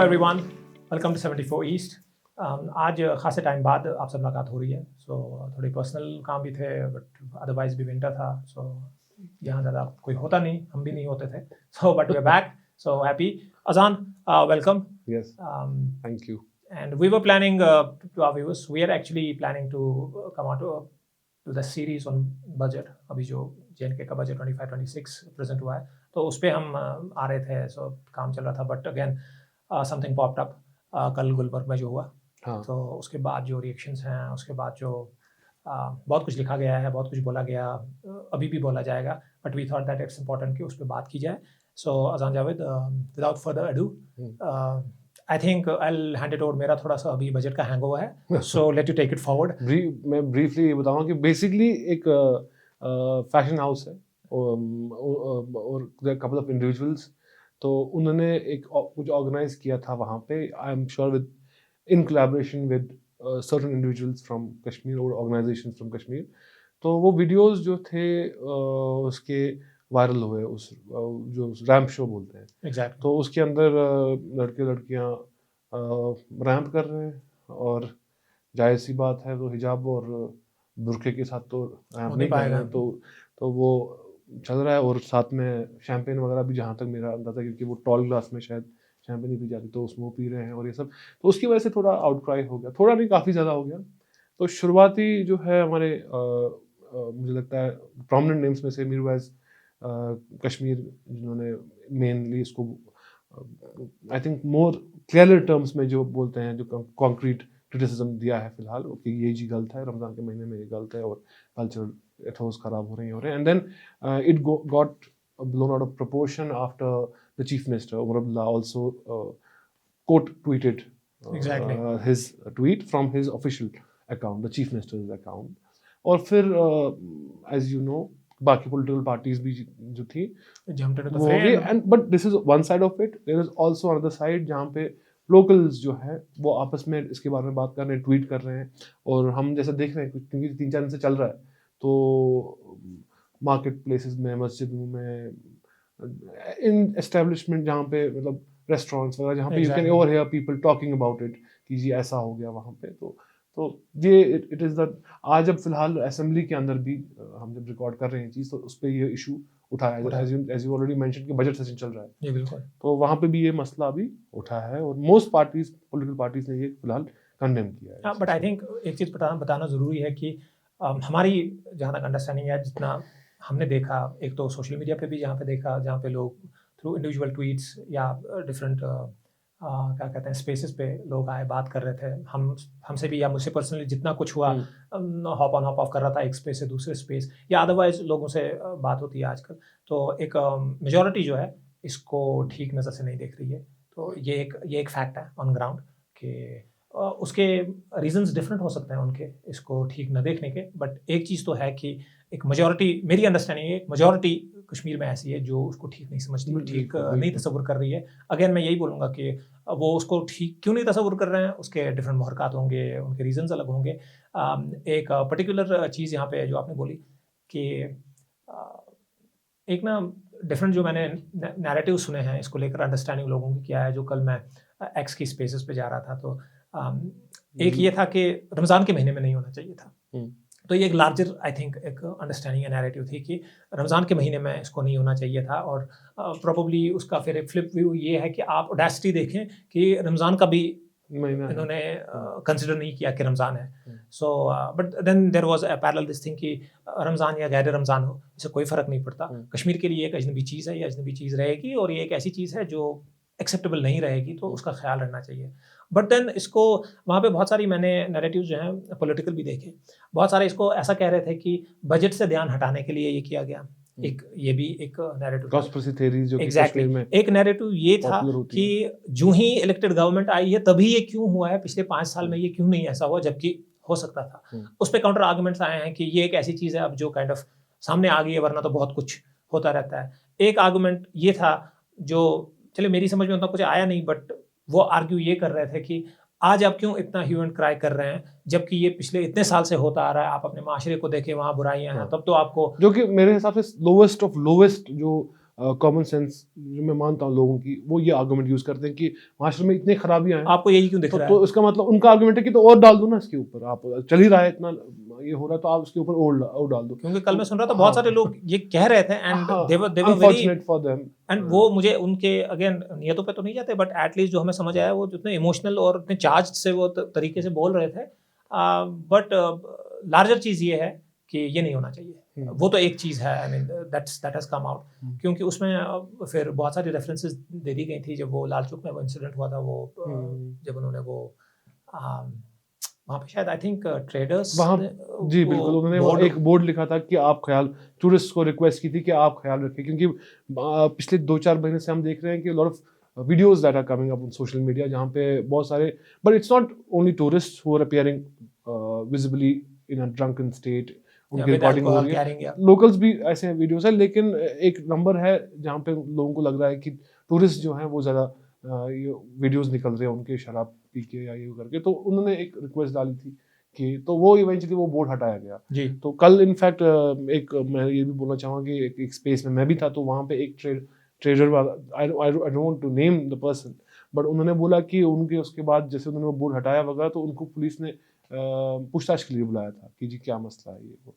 Everyone, welcome to 74 east. आज खासे time बाद आपसे मुलाकात हो रही है। थोड़ी पर्सनल काम भी थे, बट अदरवाइज भी विंटर था, यहाँ ज़्यादा कोई होता नहीं, हम भी नहीं होते थे। But we are back, so happy. Azan, welcome. Yes, thank you. And we were planning to our viewers, we are actually planning to come out to the series on budget. अभी जो JNK का budget 25-26 present हुआ है, तो उस पर हम आ रहे थे, काम चल रहा था, but again something popped up कल गुलबर्ग में जो हुआ। हाँ. तो उसके बाद जो रिएक्शंस हैं, उसके बाद जो बहुत कुछ लिखा गया है, बहुत कुछ बोला गया, अभी भी बोला जाएगा, but we thought that it's important कि उस पर बात की जाए। So Azan Javed, without further ado, I think I will hand it over. मेरा थोड़ा सा अभी बजट का हैंगओवर है, so let you take it forward. मैं ब्रीफली ये बताऊंगा कि बेसिकली एक फैशन हाउस है और कपल ऑफ इंडिविजुअल्स, तो उन्होंने एक कुछ ऑर्गेनाइज किया था वहाँ पे, I am sure with in collaboration with certain individuals from Kashmir और ऑर्गेनाइजेशंस फ्रॉम कश्मीर। तो वो वीडियोस जो थे उसके वायरल हुए, उस जो रैंप शो बोलते हैं। Exactly. तो उसके अंदर लड़के लड़कियाँ रैंप कर रहे हैं, और जाहिर सी बात है तो हिजाब और बुर्के के साथ तो रैंप नहीं कर रहे हैं, तो वो चल रहा है। और साथ में शैम्पेन वगैरह भी, जहाँ तक मेरा अंदाजा, क्योंकि वो टॉल ग्लास में शायद शैम्पेन ही पी जाती, तो उसमें वो पी रहे हैं और ये सब। तो उसकी वजह से थोड़ा आउटक्राई हो गया, थोड़ा नहीं काफ़ी ज़्यादा हो गया। तो शुरुआती जो है हमारे मुझे लगता है प्रोमिनेंट नेम्स में से मीरवैज़ कश्मीर, जिन्होंने मेनली इसको I think more clear terms में जो बोलते हैं, जो कॉन्क्रीट क्रिटिसिज्म दिया है फिलहाल कि ये जी गलत है, रमज़ान के महीने में ये गलत है और कल्चरल एथोस खराब हो रही हैं। And then it got blown out of proportion after the chief minister Umar Abdullah also quote tweeted Exactly. His tweet from his official account, the chief minister's account. और फिर as you know बाकी political parties भी जो थी jumped into the वो fray, and but this is one side of it. There is also another side जहाँ पे locals जो है वो आपस में इसके बारे में बात कर रहे हैं, ट्वीट कर रहे हैं, और हम जैसा देख रहे हैं क्योंकि 3-4 दिन से चल रहा है, तो मार्केट प्लेसेस में, मस्जिदों में, इन एस्टेब्लिशमेंट जहाँ पे मतलब रेस्टोरेंट्स वगैरह, जहाँ पे you can overhear people talking about it कि जी ऐसा हो गया वहाँ पे। तो ये इट इज़ द आज अब फिलहाल असेंबली के अंदर भी हम जब रिकॉर्ड कर रहे हैं चीज़, तो उस पर ये इशू उठाया है, एज यू ऑलरेडी मेंशन कि बजट सेशन चल रहा है। जी बिल्कुल। तो वहाँ पे भी ये मसला अभी उठा है और मोस्ट पार्टीज, पॉलिटिकल पार्टीज ने ये फिलहाल कंडेम किया है। बट आई थिंक एक चीज़ बताना ज़रूरी है कि हमारी जहाँ तक अंडरस्टैंडिंग है, जितना हमने देखा, एक तो सोशल मीडिया पे भी जहाँ पे देखा, जहाँ पे लोग थ्रू इंडिविजुअल ट्वीट्स या डिफरेंट क्या कहते हैं स्पेसेस पे लोग आए, बात कर रहे थे, हमसे भी या मुझसे पर्सनली जितना कुछ हुआ, हॉप ऑन हॉप ऑफ कर रहा था एक स्पेस से दूसरे स्पेस, या अदरवाइज लोगों से बात होती है आजकल। तो एक मेजॉरिटी जो है इसको ठीक नज़र से नहीं देख रही है। तो ये एक फैक्ट है ऑन ग्राउंड कि उसके रीजंस डिफरेंट हो सकते हैं उनके इसको ठीक न देखने के, बट एक चीज़ तो है कि एक मेजॉरिटी, मेरी अंडरस्टैंडिंग है, एक मेजॉरिटी कश्मीर में ऐसी है जो उसको ठीक नहीं समझती, ठीक नहीं तस्वुर कर रही है। अगेन मैं यही बोलूँगा कि वो उसको ठीक क्यों नहीं तस्वुर कर रहे हैं, उसके डिफरेंट मुहरकात होंगे, उनके रीजंस अलग होंगे। एक पर्टिकुलर चीज़ यहाँ पे जो आपने बोली कि एक ना डिफरेंट जो मैंने नैरेटिव सुने हैं इसको लेकर, अंडरस्टैंडिंग लोगों की क्या है, जो कल मैं एक्स की स्पेसेस पे जा रहा था, तो एक ये था कि रमज़ान के महीने में नहीं होना चाहिए था। तो ये एक लार्जर आई थिंक एक अंडरस्टैंडिंग या नैरेटिव थी कि रमज़ान के महीने में इसको नहीं होना चाहिए था, और प्रोबेबली उसका फिर एक फ्लिप व्यू ये है कि आप ऑडेसिटी देखें कि रमज़ान का भी इन्होंने कंसिडर नहीं किया कि रमज़ान है। So but then there was a parallel this thing कि रमज़ान या गैर रमज़ान हो, इससे कोई फ़र्क नहीं पड़ता। कश्मीर के लिए एक अजनबी चीज़ है, ये अजनबी चीज़ रहेगी, और ये एक ऐसी चीज़ है जो एक्सेप्टेबल नहीं रहेगी, तो उसका ख्याल रखना चाहिए। बट देन इसको वहाँ पे बहुत सारी मैंने नैरेटिव्स जो हैं पॉलिटिकल भी देखे, बहुत सारे इसको ऐसा कह रहे थे कि बजट से ध्यान हटाने के लिए ये किया गया। एक ये भी एक नैरेटिव, कॉन्स्पिरेसी थ्योरी जो एग्जैक्टली एक नैरेटिव ये था कि जो ही इलेक्टेड गवर्नमेंट आई है तभी ये क्यों हुआ है, पिछले 5 साल में ये क्यों नहीं ऐसा हुआ, जबकि हो सकता था। उस पर काउंटर आर्गुमेंट्स आए हैं कि ये एक ऐसी चीज़ है अब जो काइंड ऑफ सामने आ गई है, वरना तो बहुत कुछ होता रहता है। एक आर्गुमेंट ये था जो चले मेरी समझ में उतना कुछ आया नहीं, बट वो आर्ग्यू ये कर रहे थे कि आज आप क्यों इतना ह्यू एंड क्राई कर रहे हैं, जबकि ये पिछले इतने साल से होता आ रहा है। आप अपने माशरे को देखें, वहाँ बुराइयां हैं, तब तो आपको, जो कि मेरे हिसाब से लोवेस्ट ऑफ लोवेस्ट जो कॉमन सेंस जो मैं मानता हूँ लोगों की, वो ये आर्गुमेंट यूज करते हैं कि माशरे में इतनी खराबियां हैं, आपको यही क्यों दिख रहा है? तो इसका मतलब उनका आर्गुमेंट है कि तो और डाल दो ना इसके ऊपर, आप चल ही रहा है इतना ये हो रहा है तो आप इसके ऊपर और डाल दो। क्योंकि कल मैं सुन रहा था बहुत सारे लोग ये कह रहे थे and they were very unfortunate for them. And वो मुझे उनके अगेन नियतों पे तो नहीं जाते, बट एटलीस्ट जो हमें समझ आया वो जितने इमोशनल और इतने चार्ज से वो तरीके से बोल रहे थे, बट लार्जर चीज़ ये है कि ये नहीं होना चाहिए। वो तो एक चीज़ है, I mean that has come out, क्योंकि उसमें फिर बहुत सारी रेफरेंसेस दे दी गई थी जब वो लाल चौक में वो इंसिडेंट हुआ था, वो जब उन्होंने वो वहाँ पे शायद आई थिंक ट्रेडर्स वहाँ जी बिल्कुल, उन्होंने एक बोर्ड लिखा था कि आप ख्याल, टूरिस्ट को रिक्वेस्ट की थी कि आप ख्याल रखें, क्योंकि पिछले 2-4 महीने से हम देख रहे हैं कि lot of videos that are coming up on social media जहाँ पे बहुत सारे, but it's not only tourist who are appearing visibly in a drunken state, उनकी रिकॉर्डिंग हो रही है, लोकल्स भी ऐसे वीडियोस है, लेकिन एक नंबर है जहाँ पे लोगों को लग रहा है कि टूरिस्ट जो हैं वो ज़्यादा ये वीडियोस निकल रहे हैं उनके शराब पी के या ये करके, तो उन्होंने एक रिक्वेस्ट डाली थी कि, तो वो इवेंचुअली वो बोर्ड हटाया गया जी। तो कल इनफैक्ट एक मैं ये भी बोलना चाहूँगा कि एक स्पेस में मैं भी था, तो वहाँ पे एक ट्रेडर वाला, I don't want to name the person, but उन्होंने बोला कि उनके उसके बाद जैसे उन्होंने वो बोर्ड हटाया वगैरह, तो उनको पुलिस ने पूछताछ के लिए बुलाया था कि जी क्या मसला है ये वो,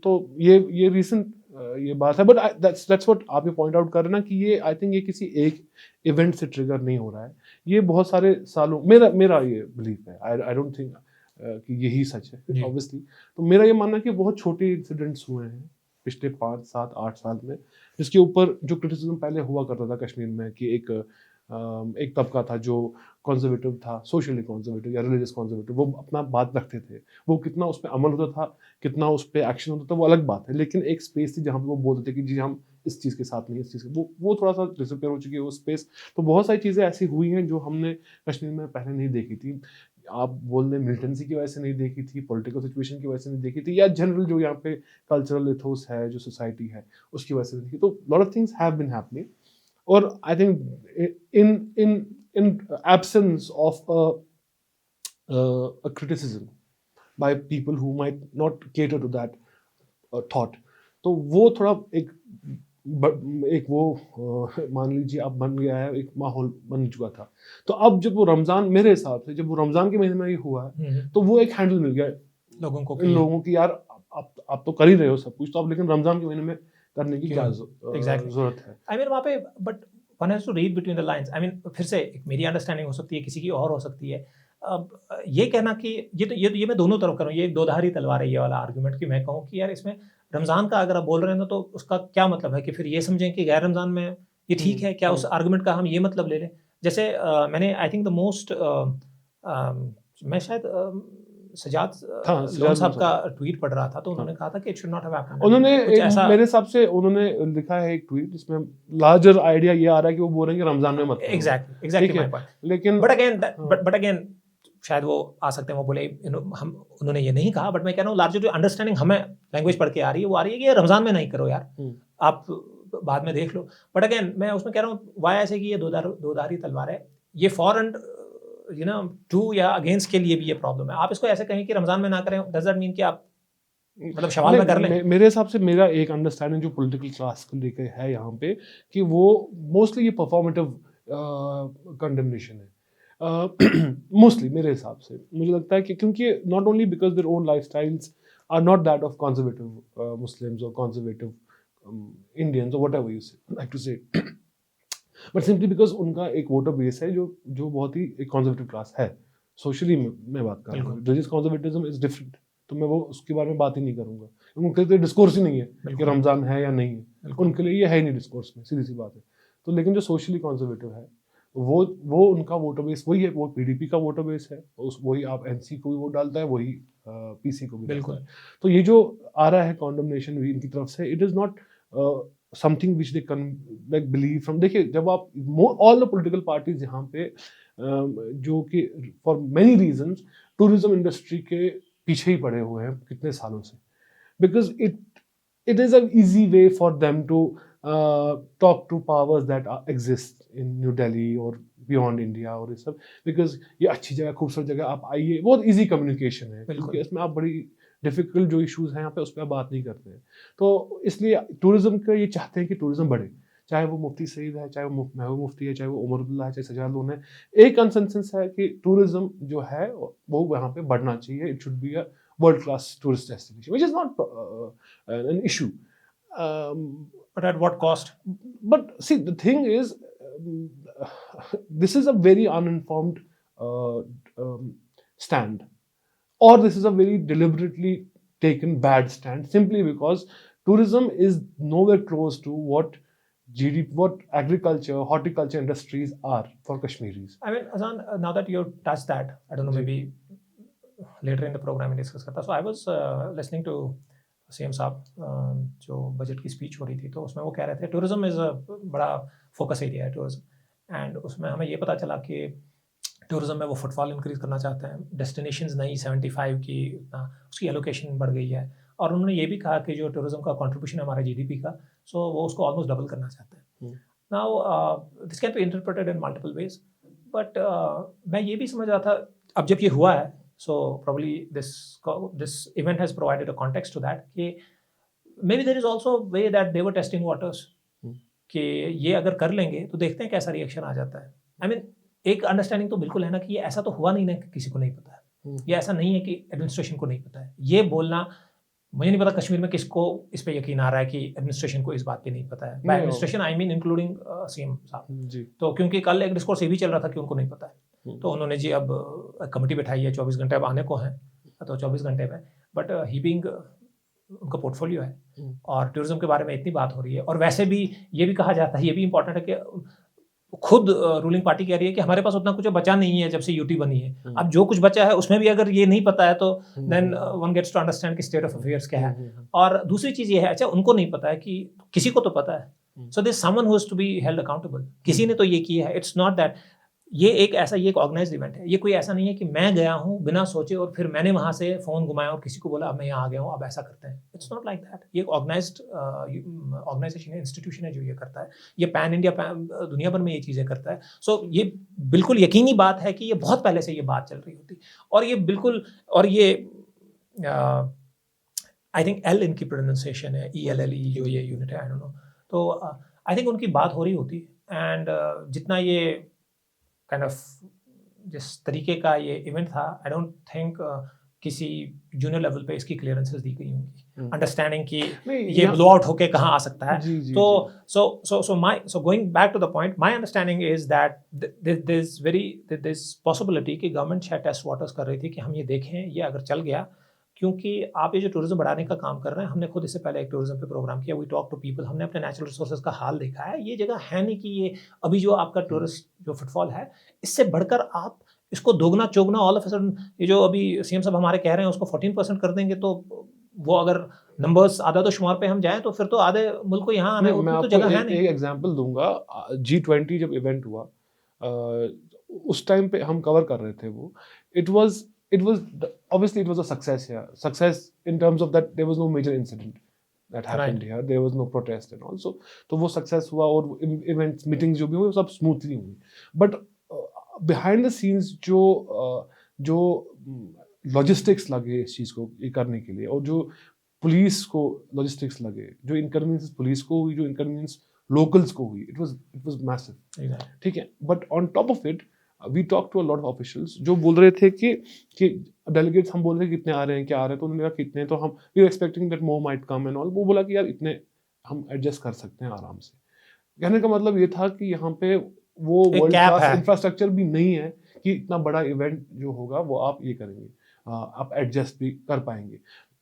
तो ये रिसेंट ये बात है, बट दैट्स व्हाट आप ये पॉइंट आउट कर रहे हैं ना कि ये आई थिंक ये किसी एक इवेंट से ट्रिगर नहीं हो रहा है, ये बहुत सारे सालों, मेरा ये बिलीफ है, आई डोंट थिंक कि यही सच है ऑब्वियसली, तो मेरा ये मानना है कि बहुत छोटे इंसिडेंट्स हुए हैं पिछले 5, 7, 8 साल में, जिसके ऊपर जो क्रिटिसिज्म पहले हुआ करता था कश्मीर में कि एक तबका था जो कंजर्वेटिव था, सोशली कंजर्वेटिव या रिलीजियस कंजर्वेटिव, वो अपना बात रखते थे, वो कितना उस पर अमल होता था, कितना उस पर एक्शन होता था, वो अलग बात है, लेकिन एक स्पेस थी जहाँ पे वो बोलते थे कि जी हम इस चीज़ के साथ नहीं, इस चीज़ के, वो थोड़ा सा डिसअपीयर हो चुकी है वो स्पेस। तो बहुत सारी चीज़ें ऐसी हुई हैं जो हमने कश्मीर में पहले नहीं देखी थी, आप बोल रहे मिलिटेंसी की वजह से नहीं देखी थी, पॉलिटिकल सिचुएशन की वजह से नहीं देखी थी, या जनरल जो यहाँ पे कल्चरल इथोस है, जो सोसाइटी है, उसकी वजह से नहीं देखी, तो lot of things have been happening, और I think in absence of a criticism by people who might not cater to that thought, तो वो थोड़ा एक वो मान लीजिए अब बन गया है, एक माहौल बन चुका था, तो अब जब वो रमज़ान, मेरे हिसाब से जब वो रमज़ान के महीने में ये हुआ है, तो वो एक हैंडल मिल गया इन लोगों की, यार आप तो कर ही रहे हो सब कुछ, तो अब लेकिन रमज़ान के महीने में करने की क्या जरूरत है। आई मीन वहाँ पे but one has to read between the lines, I mean फिर से मेरी अंडरस्टैंडिंग हो सकती है, किसी की और हो सकती है। अब ये कहना कि ये मैं दोनों तरफ करूँ, ये एक दोधारी तलवार है ये वाला आर्गुमेंट, कि मैं कहूँ कि यार इसमें रमज़ान का अगर आप बोल रहे हैं ना, तो उसका क्या मतलब है कि फिर ये समझें कि गैर रमज़ान में ये ठीक है क्या? उस आर्गुमेंट का हम ये मतलब ले लें। जैसे मैंने आई थिंक द मोस्ट मैं शायद सजाद लोन साहब का ट्वीट पढ़ रहा था, तो उन्होंने कहा था कि it should not have happened. उन्होंने मेरे हिसाब से उन्होंने लिखा है एक ट्वीट जिसमें लार्जर आइडिया ये आ रहा है कि वो बोल रहे हैं कि रमजान में मत, एग्जैक्टली माय पॉइंट, लेकिन बट अगेन शायद वो आ सकते हैं, वो बोले उन्होंने ये नहीं कहा, बट मैं कह रहा हूँ लार्जर जो अंडरस्टैंडिंग हमें लैंग्वेज पढ़ के आ रही है, वो आ रही है कि रमजान में नहीं करो यार, आप बाद में देख लो। बट अगेन मैं उसमें कह रहा हूँ वाई ऐसे कि ये दोधारी तलवार है, ये फॉर एंड टू या अगेंस्ट के लिए भी ये प्रॉब्लम है। आप इसको ऐसे कहें कि रमजान में ना करें, डज दैट मीन कि आप मतलब शवाल में कर लें? मेरे हिसाब से मेरा एक अंडरस्टैंडिंग जो पॉलिटिकल क्लास को लेकर है यहाँ पे, कि वो मोस्टली ये परफॉर्मेटिव कंडेमनेशन है मोस्टली मेरे हिसाब से। मुझे लगता है कि क्योंकि not only because their own lifestyles are not that of conservative Muslims और कंजर्वेटिव इंडियंस और whatever you say like to say, but simply because उनका एक वोटर बेस है जो बहुत ही एक कंजर्वेटिव क्लास है। सोशली मैं बात कर रहा हूँ, रिलीजियस कंजर्वेटिज्म इज डिफरेंट, तो मैं वो उसके बारे में बात ही नहीं करूँगा। उनके लिए डिस्कोर्स ही नहीं है कि रमज़ान है या नहीं है, उनके लिए ये है ही नहीं डिस्कोर्स में, सीधी सी बात है। तो लेकिन जो सोशली कंजर्वेटिव है वो उनका वोटर बेस वही है, वो पीडीपी का वोटर बेस है, वही आप एनसी को भी वोट डालता है, वही पीसी को भी डालता है। तो ये जो आ रहा है कॉन्डमनेशन भी इनकी तरफ से, it is not something which they can like believe from. देखिए जब आप ऑल द पॉलिटिकल पार्टीज यहाँ पे जो कि for many reasons tourism industry के पीछे ही पड़े हुए हैं कितने सालों से, because it is a easy way for them to talk to powers that exist in New Delhi और beyond India और ये सब, because ये अच्छी जगह, खूबसूरत जगह, आप आइए, बहुत easy communication है, क्योंकि इसमें आप बड़ी डिफिकल्ट जो इश्यूज हैं यहाँ पे उस पर बात नहीं करते हैं। तो इसलिए टूरिज्म का ये चाहते हैं कि टूरिज्म बढ़े, चाहे वो मुफ्ती सईद है, चाहे वो महबूब मुफ्ती है, चाहे वो उमर अब्दुल्ला है, चाहे सजाद लोन है। एक कंसेंसस है कि टूरिज्म जो है वो यहाँ पे बढ़ना चाहिए। It should be a world class tourist destination, which is not an issue. But at what cost? But see, the thing is, this is a very uninformed stand, or this is a very deliberately taken bad stand, simply because tourism is nowhere close to what GDP, what agriculture, horticulture industries are for Kashmiris. I mean, Azan, now that you touched that, I don't know, maybe later in the program we discuss करता. So I was listening to CM साहब जो budget की speech हो रही थी, तो उसमें वो कह रहे थे टूरिज्म इज़ बड़ा फोकस एरिया है टूरिज्म, एंड उसमें हमें ये पता चला कि टूरिज्म में वो फुटफॉल इंक्रीज़ करना चाहते हैं, डेस्टिनेशंस नई 75 की उसकी एलोकेशन बढ़ गई है, और उन्होंने ये भी कहा कि जो टूरिज्म का कंट्रीब्यूशन है हमारे जीडीपी का, सो वो उसको ऑलमोस्ट डबल करना चाहते हैं। Now this can be interpreted in multiple ways, but मैं ये भी समझ रहा था अब जब ये हुआ है, so probably this event has provided a context to that कि maybe there is also a way that they were testing waters कि ये अगर कर लेंगे तो देखते हैं कैसा रिएक्शन आ जाता है। I mean, एक अंडरस्टैंडिंग तो बिल्कुल है ना कि ये ऐसा तो हुआ नहीं ना कि किसी को नहीं पता है, ये ऐसा नहीं है कि एडमिनिस्ट्रेशन को नहीं पता है। ये बोलना, मुझे नहीं पता कश्मीर में किसको इस पे यकीन आ रहा है कि एडमिनिस्ट्रेशन को इस बात पे नहीं पता है। By administration I mean including CM साहब। तो क्योंकि कल एक डिस्कोर्स ये भी चल रहा था कि उनको नहीं पता है, तो उन्होंने जी अब कमेटी बैठाई है, 24 घंटे अब आने को हैं, तो 24 घंटे में, बट ही बीइंग उनका पोर्टफोलियो है और टूरिज्म के बारे में इतनी बात हो रही है, और वैसे भी ये भी कहा जाता है, ये भी इंपॉर्टेंट है कि खुद रूलिंग पार्टी कह रही है कि हमारे पास उतना कुछ बचा नहीं है जब से यूटी बनी है। अब जो कुछ बचा है उसमें भी अगर ये नहीं पता है तो then one gets to understand कि स्टेट ऑफ अफेयर्स क्या है। और दूसरी चीज़ ये है, अच्छा उनको नहीं पता है कि किसी को तो पता है, so this someone who is to be held accountable, किसी ने तो ये किया है। इट्स नॉट दैट ये एक ऑर्गेनाइज्ड इवेंट है, ये कोई ऐसा नहीं है कि मैं गया हूँ बिना सोचे और फिर मैंने वहाँ से फ़ोन घुमाया और किसी को बोला अब मैं यहाँ आ गया हूँ अब ऐसा करते हैं। It's not like that. ये एक ऑर्गेनाइज्ड ऑर्गेनाइजेशन है, इंस्टीट्यूशन है जो ये करता है, ये पैन इंडिया दुनिया भर में ये चीज़ें करता है। सो ये बिल्कुल यकीनी बात है कि ये बहुत पहले से ये बात चल रही होती, और ये बिल्कुल, और ये आई थिंक एल इनकी प्रोनाउंसिएशन है, ELLE जो ये यूनिट है, आई डोंट नो, तो आई थिंक उनकी बात हो रही होती। एंड जितना ये काइंड ऑफ जिस तरीके का ये इवेंट था, आई डोंट थिंक किसी जूनियर लेवल पे इसकी क्लियरेंसेस दी गई होंगी, अंडरस्टैंडिंग कि ये ब्लो आउट होके कहाँ आ सकता है। तो so going back to the point, my understanding is that this possibility कि गवर्नमेंट शायद टेस्ट वाटर्स कर रही थी कि हम ये देखें ये अगर चल गया, क्योंकि आप ये जो टूरिज्म बढ़ाने का काम कर रहे हैं, हमने खुद इससे पहले एक टूरिज्म पे प्रोग्राम किया, वी टॉक टू पीपल, हमने अपने नेचुरल रिसोर्सेज का हाल देखा है। ये जगह है नहीं कि ये अभी जो आपका टूरिस्ट जो फुटफॉल है, इससे बढ़कर आप इसको दोगुना चौगुना ऑल ऑफ अ सडन, ये जो अभी सीएम साहब हमारे कह रहे हैं उसको 14% कर देंगे, तो वो अगर नंबर्स आधा तो शुमार पे हम जाएं तो फिर तो आधे मुल्क को यहाँ आने मैं तो जगह है नहीं। एक एग्जांपल दूंगा, G20 जब इवेंट हुआ उस टाइम पे हम कवर कर रहे थे वो, it was obviously it was a success in terms of that there was no major incident that happened here, there was no protest and also, तो वो सक्सेस हुआ और इवेंट्स मीटिंग्स जो भी हुई सब स्मूथली हुई। बट बिहाइंड द सीन्स जो लॉजिस्टिक्स लगे इस चीज़ को ये करने के लिए, और जो पुलिस को लॉजिस्टिक्स लगे, जो इनकन्वीनियंस पुलिस को हुई, जो इनकन्वीनियंस लोकल्स को हुई, इट वाज मैसिव। ठीक है, but on top of it we talk to a lot of officials जो बोल रहे थे कि डेलीगेट्स, हम बोल रहे थे कितने आ रहे हैं, क्या आ रहे हैं, तो उन्होंने कहा कितने, तो हम we expecting that more might come and all. वो बोला कि यार इतने हम एडजस्ट कर सकते हैं आराम से। कहने का मतलब ये था कि यहाँ पे वो वर्ल्ड क्लास इंफ्रास्ट्रक्चर भी नहीं है कि इतना बड़ा इवेंट जो होगा वो आप ये करेंगे, आप एडजस्ट भी कर पाएंगे।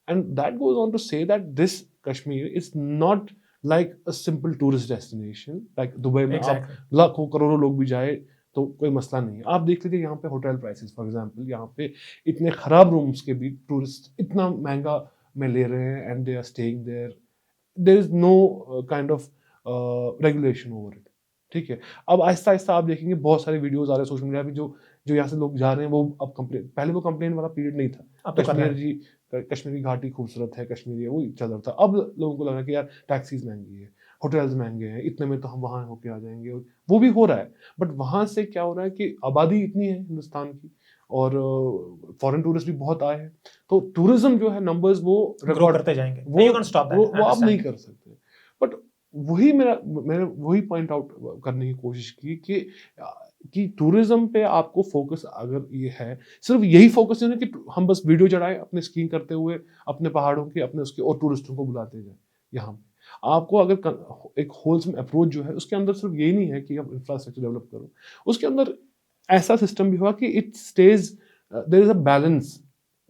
And that goes on to say that this Kashmir is not like a simple tourist destination, like Dubai में आप लाखों करोड़ों लोग भी जाए तो कोई मसला नहीं है। आप देख लीजिए यहाँ पे होटल प्राइसेस, फॉर एग्जांपल यहाँ पे इतने खराब रूम्स के भी टूरिस्ट इतना महंगा में ले रहे हैं, and they are staying there is no kind of regulation over it. ठीक है, अब आहिस्ता आहिस्ता आप देखेंगे बहुत सारे वीडियोस आ रहे हैं सोशल मीडिया पे, जो यहाँ से लोग जा रहे हैं वो अब कंप्लेन, पहले वो कंप्लेन वाला पीरियड नहीं था, कश्मीरी घाटी खूबसूरत है, कश्मीरी है, वो चल रहा था। अब लोगों को लग रहा है कि यार टैक्सीज महंगी है, होटल्स महंगे हैं, इतने में तो हम वहाँ होके आ जाएंगे, वो भी हो रहा है। बट वहाँ से क्या हो रहा है कि आबादी इतनी है हिंदुस्तान की, और फॉरेन टूरिस्ट भी बहुत आए हैं, तो टूरिज्म जो है नंबर्स वो ग्रो करते जाएंगे, you can't stop that, वो आप नहीं कर सकते। बट मैंने वही पॉइंट आउट करने की कोशिश की कि टूरिज्म पे आपको फोकस अगर ये है, सिर्फ यही फोकस नहीं है कि हम बस वीडियो चढ़ाए अपने स्कीइंग करते हुए अपने पहाड़ों के अपने उसके और टूरिस्टों को बुलाते जाए। यहाँ आपको अगर एक होलसम अप्रोच जो है उसके अंदर सिर्फ यही नहीं है कि आप इंफ्रास्ट्रक्चर डेवलप करो, उसके अंदर ऐसा सिस्टम भी हुआ कि it stays there is a balance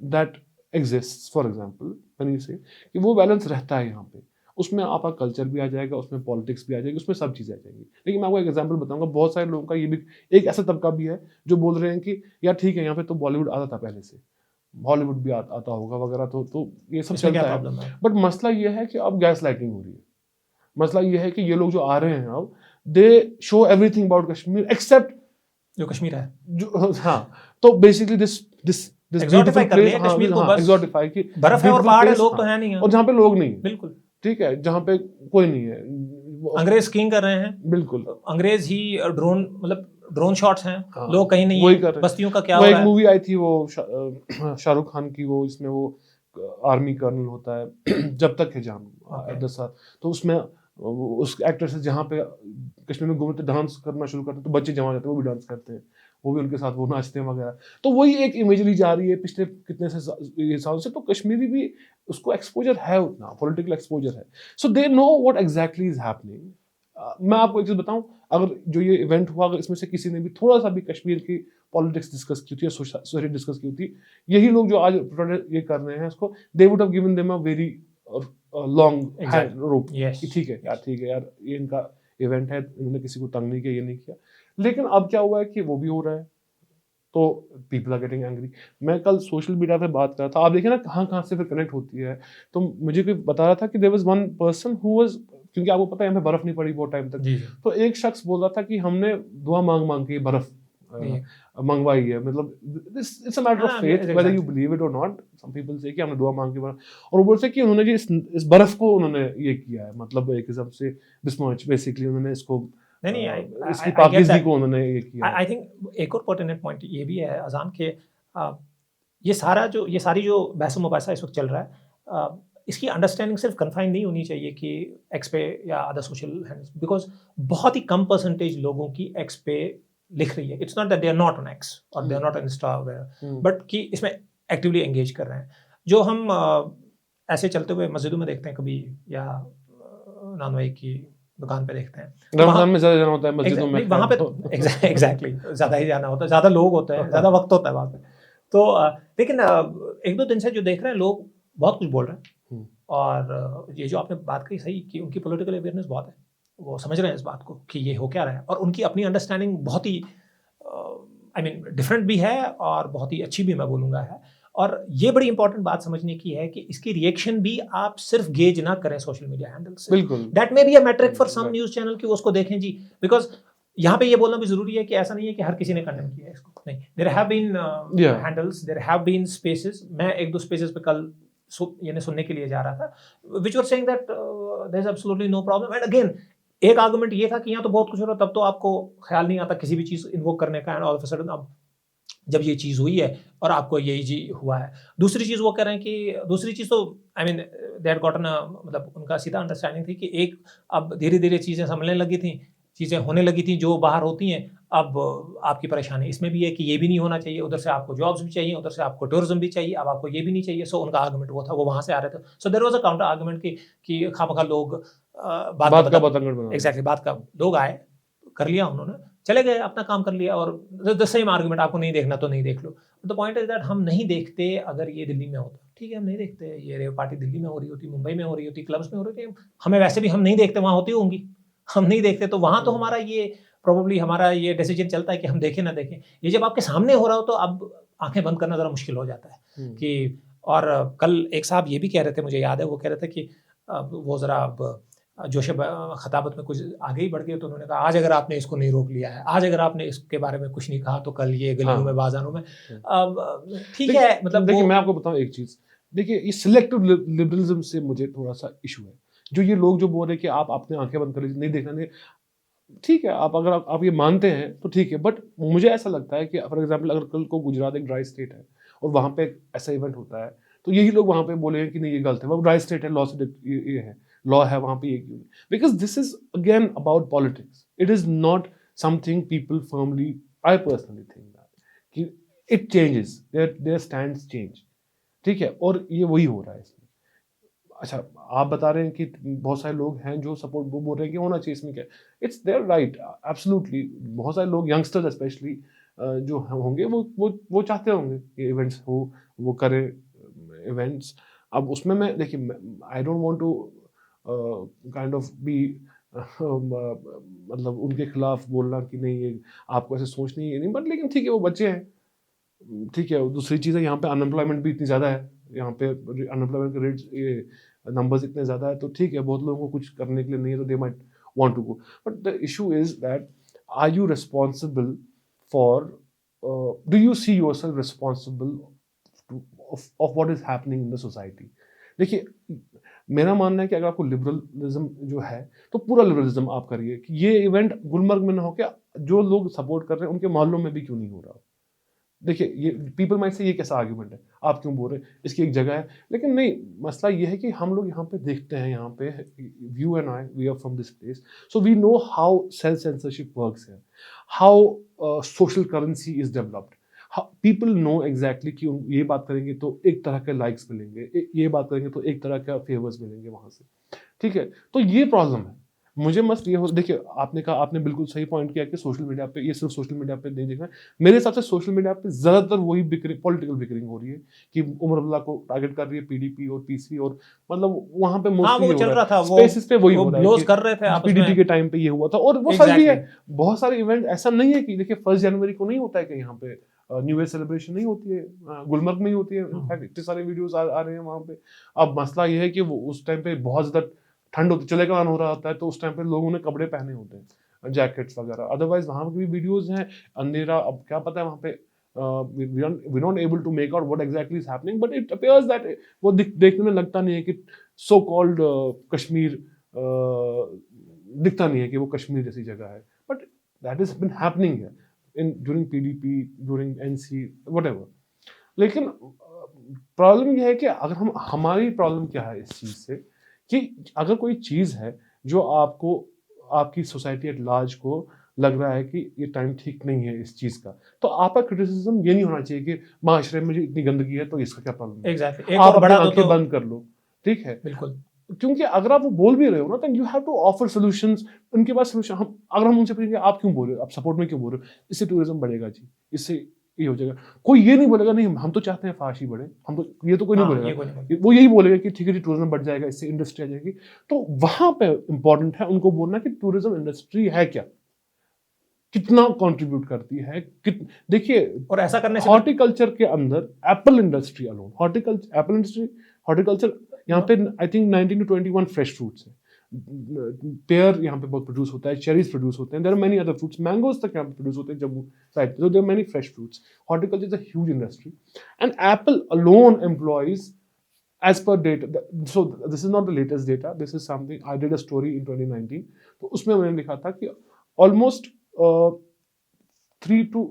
that exists. For example when you say कि वो बैलेंस रहता है यहाँ पे, उसमें आपका कल्चर भी आ जाएगा, उसमें पॉलिटिक्स भी आ जाएगी, उसमें सब चीज़ें आ जाएंगी। लेकिन मैं आपको एक एग्जांपल बताऊंगा, बहुत सारे लोगों का ये भी एक ऐसा तबका भी है जो बोल रहे हैं कि यार ठीक है यहाँ पे तो बॉलीवुड आता था पहले से, हॉलीवुड भी आता होगा वगैरह, तो ये सब चलता है। बट मसला ये है कि अब गैस लाइटिंग हो रही है। मसला ये है कि ये लोग जो आ रहे हैं अब they show everything about Kashmir except जो कश्मीर है, जो हाँ, तो बेसिकली दिस एक्सोटिफाई कर लिया कश्मीर को, बस एक्सोटिफाई की बर्फ है और पहाड़ है, लोग तो है नहीं, और जहाँ पे लोग नहीं, बिल्कुल ठीक है, जहाँ पे कोई नहीं है, अंग्रेज स्कीइंग कर रहे हैं, बिल्कुल अंग्रेज ही ड्रोन मतलब ड्रोन शॉट्स हैं, लोग कहीं नहीं है, बस्तियों का क्या हो रहा है। एक मूवी आई थी वो शाहरुख खान की, वो इसमें वो आर्मी कर्नल होता है जब तक है जान 10 साल, तो उसमें उस एक्टर से जहाँ पे कश्मीर में घूमते डांस करना शुरू करते हैं तो बच्चे जमा जाते हैं, वो भी डांस करते हैं, वो भी उनके साथ वो नाचते हैं वगैरह। तो वही एक इमेजरी जा रही है पिछले कितने से सालों से, तो कश्मीरी भी उसको एक्सपोजर है, उतना पॉलिटिकल एक्सपोजर है, so they know what exactly is happening. मैं आपको एक चीज बताऊं, अगर जो ये इवेंट हुआ, अगर इसमें से किसी ने भी थोड़ा सा भी कश्मीर की पॉलिटिक्स डिस्कस की होती है, सोसाइटी डिस्कस की होती, यही लोग जो आज ये कर रहे हैं इसको, they would have given them a very long rope, ठीक है यार ये इनका इवेंट है, इन्होंने किसी को तंग नहीं किया, ये नहीं किया। लेकिन अब क्या हुआ है कि वो भी हो रहा है, तो पीपल आर गेटिंग एंग्री। मैं कल सोशल मीडिया पे बात कर रहा था, आप देखिए ना कहाँ से फिर कनेक्ट होती है। तो मुझे कोई बता रहा था कि there was one person who was, क्योंकि आपको पता है यहाँ पे बर्फ नहीं पड़ी बहुत टाइम तक, तो एक शख्स बोल रहा था कि हमने दुआ मांग के बर्फ मंगवाई है, मतलब it's a matter of faith whether you believe it और नॉट। सम पीपल से कि हमने दुआ मांग के बर्फ, और वो बोलते हैं कि उन्होंने जी इस बर्फ को उन्होंने ये किया है, मतलब एक हिसाब से बिस्मच बेसिकली उन्होंने इसको नहीं इसकी पाकीज़गी को उन्होंने ये किया। आई थिंक एक और पर्टिनेंट पॉइंट ये भी है अजान के, ये सारी जो बहस मुबासा इस वक्त चल रहा है, इसकी अंडरस्टैंडिंग सिर्फ कन्फाइन नहीं होनी चाहिए कि एक्स पे या अदर सोशल हैंडल्स, बिकॉज बहुत ही कम परसेंटेज लोगों की एक्स पे लिख रही है। It's not that they are not on X और they are not on Insta, but कि इसमें एक्टिवली एंगेज कर रहे हैं। जो हम ऐसे चलते हुए मस्जिदों में देखते हैं कभी, या नान भाई की दुकान पे देखते हैं, रमजान में ज़्यादा जाना होता है मस्जिदों में, वहाँ पे एग्जैक्टली ज़्यादा ही जाना होता है, ज़्यादा लोग होते हैं, ज़्यादा वक्त होता है वहाँ पे। तो लेकिन एक दो दिन से जो देख रहे हैं लोग बहुत कुछ बोल रहे हैं, और ये जो आपने बात कही सही कि उनकी पॉलिटिकल अवेयरनेस बहुत है, वो समझ रहे हैं इस बात को कि ये हो क्या रहा है, और उनकी अपनी अंडरस्टैंडिंग बहुत ही आई मीन डिफरेंट भी है और बहुत ही अच्छी भी मैं बोलूँगा है। और ये बड़ी इंपॉर्टेंट बात समझने की है कि इसकी रिएक्शन भी आप सिर्फ गेज ना करें सोशल मीडिया हैंडल से। बिल्कुल, that may be a metric for some news channel कि उसको देखें जी, बिकॉज यहाँ पे ये बोलना भी जरूरी है कि ऐसा नहीं है कि हर किसी ने कंडेम किया है इसको, नहीं, there have been handles, there have been spaces. मैं एक दो स्पेसेस पे कल यानी सुनने के लिए जा रहा था, which were saying that there is absolutely no problem. And again एक आर्गुमेंट ये था कि यहाँ तो बहुत कुछ हो रहा है, तब तो आपको ख्याल नहीं आता किसी भी चीज़ इन्वोक करने का, and all of a sudden अब जब ये चीज़ हुई है और आपको यही जी हुआ है। दूसरी चीज़ वो कह रहे हैं कि दूसरी चीज़ तो I mean they had gotten, मतलब उनका सीधा अंडरस्टैंडिंग थी कि एक अब धीरे धीरे चीज़ें संभलने लगी थी, चीज़ें होने लगी थी जो बाहर होती हैं। अब आपकी परेशानी इसमें भी है कि ये भी नहीं होना चाहिए, उधर से आपको जॉब्स भी चाहिए, उधर से आपको टूरिज्म भी चाहिए, अब आपको ये भी नहीं चाहिए। सो उनका आर्गुमेंट वो था, वो वहाँ से आ रहे थे। So there was a counter argument कि खामखा लोग बात का एग्जैक्टली बात का लोग आए, कर लिया उन्होंने, चले गए, अपना काम कर लिया, और द सेम आर्गुमेंट, आपको नहीं देखना तो नहीं देख लो। द पॉइंट इज दैट हम नहीं देखते। अगर ये दिल्ली में होता, ठीक है, हम नहीं देखते, ये रेव पार्टी दिल्ली में हो रही होती, मुंबई में हो रही होती, क्लब्स में हो रही होती, हमें वैसे भी हम नहीं देखते, वहाँ होती होंगी, हम नहीं देखते, तो वहाँ तो हमारा ये प्रोबेबली हमारा ये डिसीजन चलता है कि हम देखें ना देखें। ये जब आपके सामने हो रहा हो तो अब आंखें बंद करना ज़रा मुश्किल हो जाता है कि। और कल एक साहब ये भी कह रहे थे, मुझे याद है, वो कह रहे थे कि वो ज़रा अब जोश खताबत में कुछ आगे ही बढ़ गए, तो उन्होंने कहा आज अगर आपने इसको नहीं रोक लिया है, आज अगर आपने इसके बारे में कुछ नहीं कहा, तो कल ये गलियों में बाजारों में ठीक है। मतलब देखिए मैं आपको बताऊं एक चीज़, देखिए ये सिलेक्टिव लिबरलिज्म से मुझे थोड़ा सा इशू है। जो ये लोग जो बोल रहे हैं कि आप अपने आंखें बंद कर लीजिए, नहीं देखना, नहीं, ठीक है, आप अगर आप ये मानते हैं तो ठीक है, बट मुझे ऐसा लगता है कि फॉर एग्जांपल अगर कल को गुजरात एक ड्राई स्टेट है और वहाँ पे एक ऐसा इवेंट होता है, तो यही लोग वहाँ पे बोलेंगे कि नहीं ये गलत है, वो ड्राई स्टेट है, लॉ से ये है, लॉ है वहाँ पे, ये क्यों नहीं? Because this is again about politics, it is not something people firmly, I personally think that कि it changes, their stands change, ठीक है, और ये वही हो रहा है इसमें। अच्छा, आप बता रहे हैं कि बहुत सारे लोग हैं जो सपोर्ट वो बोल रहे हैं कि होना चाहिए, इसमें क्या, इट्स देयर राइट, एब्सोल्युटली। बहुत सारे लोग यंगस्टर्स स्पेशली जो होंगे वो चाहते होंगे कि इवेंट्स हो, वो करें इवेंट्स। अब उसमें मैं देखिए, I don't want to kind of be मतलब उनके खिलाफ बोलना कि नहीं ये आपको ऐसे सोचनी है नहीं, बट लेकिन ठीक है, वो बच्चे हैं, ठीक है। दूसरी चीज़ है, यहाँ पे अनएम्प्लॉयमेंट भी इतनी ज़्यादा है, यहाँ पे अनएम्प्लॉयमेंट के रेट्स, ये नंबर्स इतने ज़्यादा है, तो ठीक है, बहुत लोगों को कुछ करने के लिए नहीं है, तो they might want to go, but the issue is that are you responsible for, do you see yourself responsible of what is happening in the society? देखिए, मेरा मानना है कि अगर आपको लिबरलिज्म जो है, तो पूरा लिबरलिज्म आप करिए कि ये इवेंट गुलमर्ग में ना हो, क्या जो लोग सपोर्ट कर रहे हैं उनके मोहल्लों में भी क्यों नहीं हो रहा? देखिए, ये पीपल माइंड से ये कैसा आर्ग्यूमेंट है, आप क्यों बोल रहे हैं, इसकी एक जगह है, लेकिन नहीं, मसला ये है कि हम लोग यहाँ पे देखते हैं, यहाँ पे you and I, we are from this place, so we know how self censorship works है, how social currency is developed, people know exactly कि ये बात करेंगे तो एक तरह के लाइक्स मिलेंगे, ये बात करेंगे तो एक तरह का फेवर्स मिलेंगे वहां से, ठीक है। तो ये प्रॉब्लम है। मुझे मस्त ये हो, देखिए आपने कहा, आपने बिल्कुल सही पॉइंट किया कि सोशल मीडिया पे, ये सिर्फ सोशल मीडिया पे नहीं देखना है, मेरे हिसाब से सोशल मीडिया पे ज्यादातर वही बिक्री, पॉलिटिकल बिक्रिंग हो रही है कि उमर अब्दुल्ला को टारगेट कर रही है पीडीपी और पीसी, और मतलब वहां पे मोस्टली वो चल रहा था, स्पेसिस पे वही हो रहा ब्लोज है कर रहे थे आपस पीडीपी में। के टाइम पे ये हुआ था, और वो सच भी है। बहुत सारे इवेंट ऐसा नहीं है कि देखिए 1 जनवरी को नहीं होता है कि यहाँ पे न्यू ईयर सेलिब्रेशन नहीं होती है, गुलमर्ग में ही होती है, इनफैक्ट इतने सारे वीडियोस आ रहे हैं वहां पे। अब मसला ये है कि वो उस टाइम पे बहुत ज्यादा ठंड होती, चलेगान हो रहा होता है, तो उस टाइम पे लोगों ने कपड़े पहने होते हैं, जैकेट्स वगैरह, अदरवाइज वहां की भी वीडियोस हैं, अंधेरा, अब क्या पता है वहां पे, we not able to make out what exactly is happening, but it appears that वो देखने में लगता नहीं है कि सो कॉल्ड कश्मीर, दिखता नहीं है कि वो कश्मीर जैसी जगह है, but that is been happening है in during PDP, during NC, whatever. लेकिन प्रॉब्लम यह है कि अगर हमारी प्रॉब्लम क्या है इस चीज से, कि अगर कोई चीज है जो आपको, आपकी सोसाइटी एट लार्ज को लग रहा है कि ये टाइम ठीक नहीं है इस चीज का, तो आपका क्रिटिसिज्म ये नहीं होना चाहिए कि माशरे में इतनी गंदगी है तो इसका क्या प्रॉब्लम है, एग्जैक्टली, आप अपनी आंखें बंद कर लो, ठीक है, बिल्कुल। क्योंकि अगर आप वो बोल भी रहे हो ना, तो you have to offer solutions, उनके पास सॉल्यूशन। अगर हम उनसे पूछेंगे आप क्यों बोल रहे हो, आप सपोर्ट में क्यों बोल रहे हो, इससे टूरिज्म बढ़ेगा जी, इससे ये हो जाएगा, कोई ये नहीं बोलेगा नहीं हम तो चाहते हैं फाशी बढ़े, हम तो, ये तो कोई नहीं बोलेगा, वो यही बोलेगा कि ठीक है जी टूरिज्म बढ़ जाएगा, इससे इंडस्ट्री आ जाएगी। तो वहां पे इंपॉर्टेंट है उनको बोलना कि टूरिज्म इंडस्ट्री है क्या, कितना कंट्रीब्यूट करती है, देखिए, और ऐसा करने से हॉर्टिकल्चर के अंदर Apple industry alone, Apple industry, horticulture, यहाँ पे I think 19 to 21 fresh fruits है, पेयर यहाँ पे बहुत प्रोड्यूस होता है, चेरीज प्रोड्यूस होते हैं, there are many other fruits, mangoes तक यहाँ पे प्रोड्यूस होते हैं जम्मू साइड पे, so there are many fresh fruits. Horticulture is a huge industry, and Apple alone employs, as per data, so this is not the latest data, this is something I did a story in 2019, तो उसमें मैंने लिखा था कि almost 3 to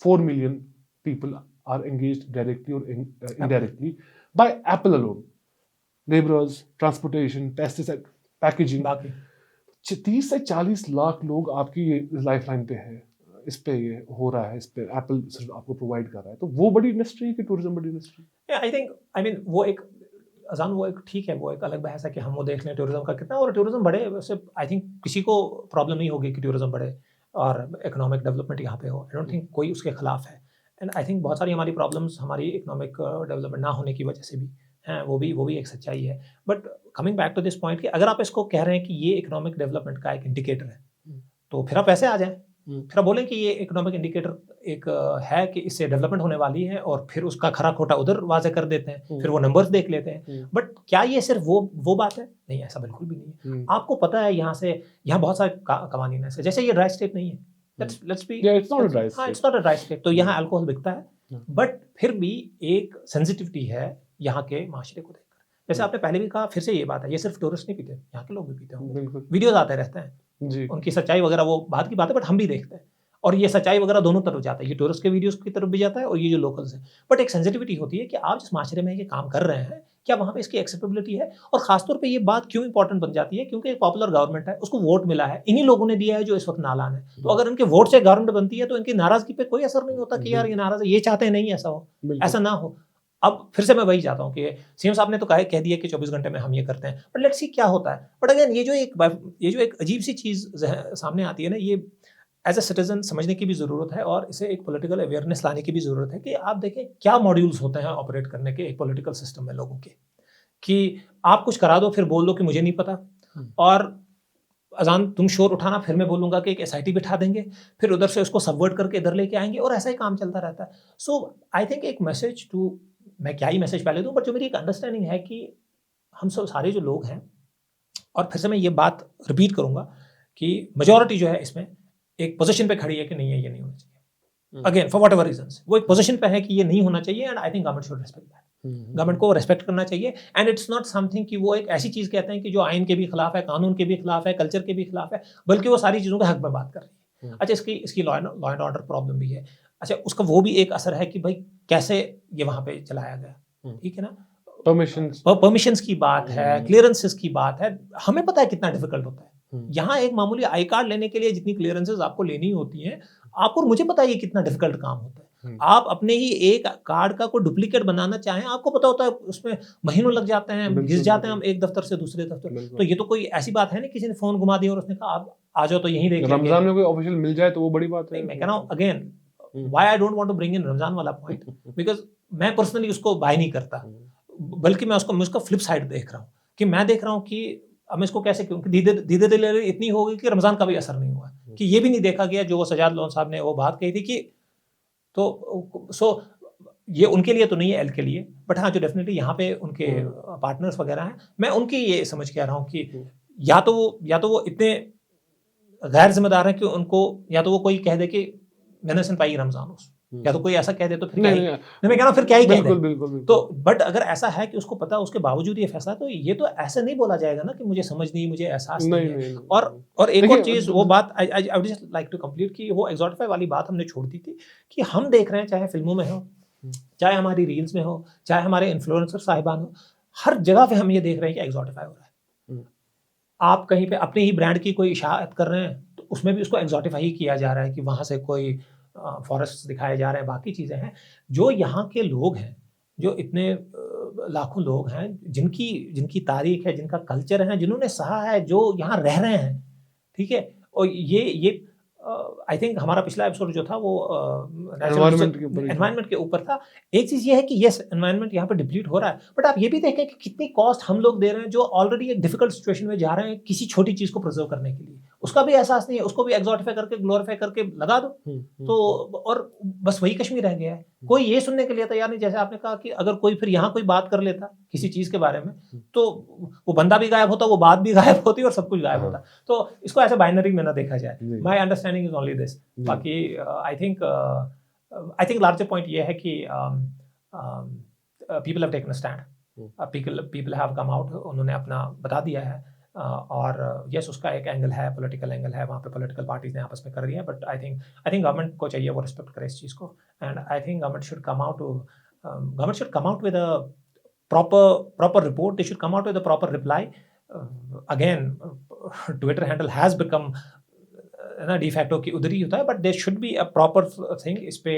4 million people are engaged directly or indirectly by Apple alone, laborers, transportation, pesticide, packaging, 30 से 40 लाख लोग आपकी life line पे है, इस पे ये हो रहा है, इस पे एप्पल सिर्फ आपको प्रोवाइड कर रहा है, तो वो बड़ी इंडस्ट्री है कि टूरिज्म बड़ी industry. I think, I mean वो एक अजान, वो एक ठीक है, वो एक अलग बहस है कि हम वो देख लें टूरिज्म का कितना, और टूरिज्म बढ़े, वैसे आई थिंक किसी को प्रॉब्लम नहीं होगी कि टूरिज्म बढ़े और इकोनॉमिक डेवलपमेंट यहाँ पे हो, आई डोंट थिंक कोई उसके खिलाफ है। एंड आई थिंक बहुत सारी हमारी प्रॉब्लम्स हमारी इकोनॉमिक डेवलपमेंट ना होने की वजह से भी हैं, वो भी एक सच्चाई है। But coming back to this point कि अगर आप इसको कह रहे हैं कि ये इकोनॉमिक डेवलपमेंट का एक इंडिकेटर है, तो फिर आप ऐसे आ जाएं, फिर आप बोलें कि ये इकोनॉमिक इंडिकेटर एक है कि इससे डेवलपमेंट होने वाली है, और फिर उसका खरा खोटा उधर वाजे कर देते हैं, फिर वो नंबर्स देख लेते हैं। बट क्या ये सिर्फ वो बात है? नहीं, ऐसा बिल्कुल भी नहीं है। आपको पता है यहाँ बहुत सारे कवानीन है, जैसे ये ड्राई स्टेट नहीं है, let's be, it's not a dry state, तो यहाँ अल्कोहल बिकता है, बट फिर भी एक सेंसिटिविटी है यहाँ के माशरे को देखकर। जैसे आपने पहले भी कहा, फिर से ये बात है, ये सिर्फ टूरिस्ट नहीं पीते, यहाँ के लोग भी पीते होंगे, वीडियोस आते रहते हैं, जी। उनकी सच्चाई वगैरह वो बात की बात है, बट हम भी देखते हैं और ये सच्चाई वगैरह दोनों तरफ जाता है, ये टूरिस्ट के वीडियोस की तरफ भी जाता है और ये जो लोकल्स हैं। बट एक सेंसिटिविटी होती है कि आप जिस माशरे में ये काम कर रहे हैं, क्या वहाँ पे इसकी एक्सेप्टेबिलिटी है? और खासतौर पे ये बात क्यों इंपॉर्टेंट बन जाती है, क्योंकि एक पॉपुलर गवर्नमेंट है, उसको वोट मिला है, इन्हीं लोगों ने दिया है जो इस वक्त नालान है। तो अगर इनके वोट से गवर्नमेंट बनती है तो इनकी नाराजगी पे कोई असर नहीं होता कि यार ये नाराज है, ये चाहते हैं नहीं ऐसा हो, ऐसा ना हो। अब फिर से मैं वही चाहता हूँ कि सीएम साहब ने तो कह दिया कि 24 घंटे में हम ये करते हैं, बट लेट्स सी क्या होता है। बट अगेन ये जो एक अजीब सी चीज़ सामने आती है ना, ये एज ए सिटीजन समझने की भी ज़रूरत है और इसे एक पॉलिटिकल अवेयरनेस लाने की भी ज़रूरत है कि आप देखें क्या मॉड्यूल्स होते हैं ऑपरेट करने के एक पॉलिटिकल सिस्टम में लोगों के, कि आप कुछ करा दो फिर बोल दो कि मुझे नहीं पता, और अजान तुम शोर उठाना फिर मैं बोलूँगा कि एक एसआईटी बिठा देंगे, फिर उधर से उसको सबवर्ट करके इधर लेके आएंगे और ऐसा ही काम चलता रहता है। सो आई थिंक एक मैसेज टू, मैं क्या ही मैसेज पहले दूँ, बट जो मेरी एक अंडरस्टैंडिंग है कि हम सब सारे जो लोग हैं, और फिर से मैं ये बात रिपीट करूँगा कि मेजॉरिटी जो है इसमें एक पोजीशन पे खड़ी है कि नहीं है, ये नहीं होना चाहिए। अगेन फॉर व्हाटएवर रीजंस वो एक पोजीशन पे है कि ये नहीं होना चाहिए, and I think government should respect that. Government को रेस्पेक्ट करना चाहिए, एंड इट्स नॉट समथिंग कि वो एक ऐसी चीज़ कहते हैं कि जो आइन के भी खिलाफ है, कानून के भी खिलाफ है, कल्चर के भी खिलाफ है, बल्कि वो सारी चीज़ों के हक में बात कर रही है। अच्छा, इसकी लॉ एंड ऑर्डर प्रॉब्लम भी है। अच्छा, उसका वो भी एक असर है कि भाई कैसे ये वहाँ पे चलाया गया, ठीक है ना। परमिशंस की बात है, क्लियरेंसेस की बात है, हमें पता है कितना डिफिकल्ट होता है। यहाँ एक मामूली आई कार्ड लेने के लिए जितनी क्लियरेंसेस आपको लेनी होती हैं, आपको और मुझे पता है ये कितना डिफिकल्ट काम होता है। आप अपने ही एक कार्ड का कोई डुप्लीकेट बनाना चाहें, आपको पता होता है उसमें महीनों लग जाते हैं, घिस जाते हैं हम एक दफ्तर से दूसरे दफ्तर। तो ये तो कोई ऐसी बात है नहीं किसी ने फोन घुमा दिया और उसने कहा आप आ जाओ तो यहीं देख लेंगे। रमजान में कोई ऑफिशियल मिल जाए तो वो बड़ी बात है। मैं कह रहा हूँ again why I don't want to bring in Ramzan वाला पॉइंट, बिकॉज मैं पर्सनली उसको बाय नहीं करता, बल्कि मैं उसका फ्लिप साइड देख रहा हूँ कि मैं देख रहा हूँ कि अब इसको कैसे, क्योंकि धीरे धीरे इतनी होगी कि रमजान का भी असर नहीं हुआ, कि ये भी नहीं देखा गया जो वो सजाद लोन साहब ने वो बात कही थी कि तो सो ये उनके लिए तो नहीं है, एल के लिए, बट हाँ जो डेफिनेटली यहाँ पे उनके पार्टनर्स वगैरह हैं, मैं उनकी ये समझ के आ रहा हूँ कि या तो वो इतने गैर जिम्मेदार हैं कि उनको या तो वो कोई कह दे कि मैंने सुन पाई रमजान उस, या तो कोई ऐसा कह दे तो फिर नहीं, मैं कह रहा हूँ फिर क्या ही कह दे। तो बट अगर ऐसा है कि उसको पता उसके बावजूद ये फैसला, तो ये तो ऐसे नहीं बोला जाएगा ना कि मुझे समझ नहीं, मुझे एहसास नहीं है। और एक और चीज़, वो बात I would just like to complete कि वो एक्सॉटिफाई वाली बात हमने छोड़ दी थी कि हम देख रहे हैं, चाहे फिल्मों में हो, चाहे हमारी रील्स में हो, चाहे हमारे इन्फ्लुएंसर साहिबान हो, हर जगह पे हम ये देख रहे हैं कि एक्सॉटिफाई हो रहा है। आप कहीं पे अपने ही ब्रांड की कोई इशाअत कर रहे हैं तो उसमें भी उसको एक्सॉटिफाई किया जा रहा है कि वहाँ से कोई फॉरेस्ट दिखाए जा रहे हैं, बाकी चीज़ें हैं। जो यहाँ के लोग हैं, जो इतने लाखों लोग हैं जिनकी तारीख है, जिनका कल्चर है, जिन्होंने सहा है, जो यहाँ रह रहे हैं, ठीक है। और ये आई थिंक हमारा पिछला एपिसोड जो था वो एनवायरनमेंट के ऊपर था। एक चीज़ ये है कि यस एनवायरनमेंट यहाँ पर डिप्लीट हो रहा है, बट आप ये भी देखें कि कितनी कॉस्ट हम लोग दे रहे हैं जो ऑलरेडी एक डिफिकल्ट सिचुएशन में जा रहे हैं किसी छोटी चीज़ को प्रिजर्व करने के लिए। उसका भी एहसास नहीं है, उसको भी एक्सॉटिफाई करके ग्लोरीफाई करके लगा दो। तो और बस वही कश्मीर रह गया है, कोई ये सुनने के लिए तैयार नहीं। जैसे आपने कहा कि अगर कोई फिर यहाँ कोई बात कर लेता किसी चीज़ के बारे में तो वो बंदा भी गायब होता, वो बात भी गायब होती और सब कुछ गायब होता। तो इसको ऐसे बाइनरी में ना देखा जाए। My understanding is only this. बाकी आई थिंक लार्जर पॉइंट ये है कि people have taken a stand, people have come out, उन्होंने अपना बता दिया है। और यस उसका एक एंगल है, पॉलिटिकल एंगल है, वहाँ पे पॉलिटिकल पार्टीज ने आपस में कर रही है, बट आई थिंक गवर्नमेंट को चाहिए वो रिस्पेक्ट करे इस चीज़ को, and I think government should come out with a proper report. They should come out with a proper reply. Again, Twitter handle has become de facto कि उधर ही होता है, but there should be a proper thing. इस पे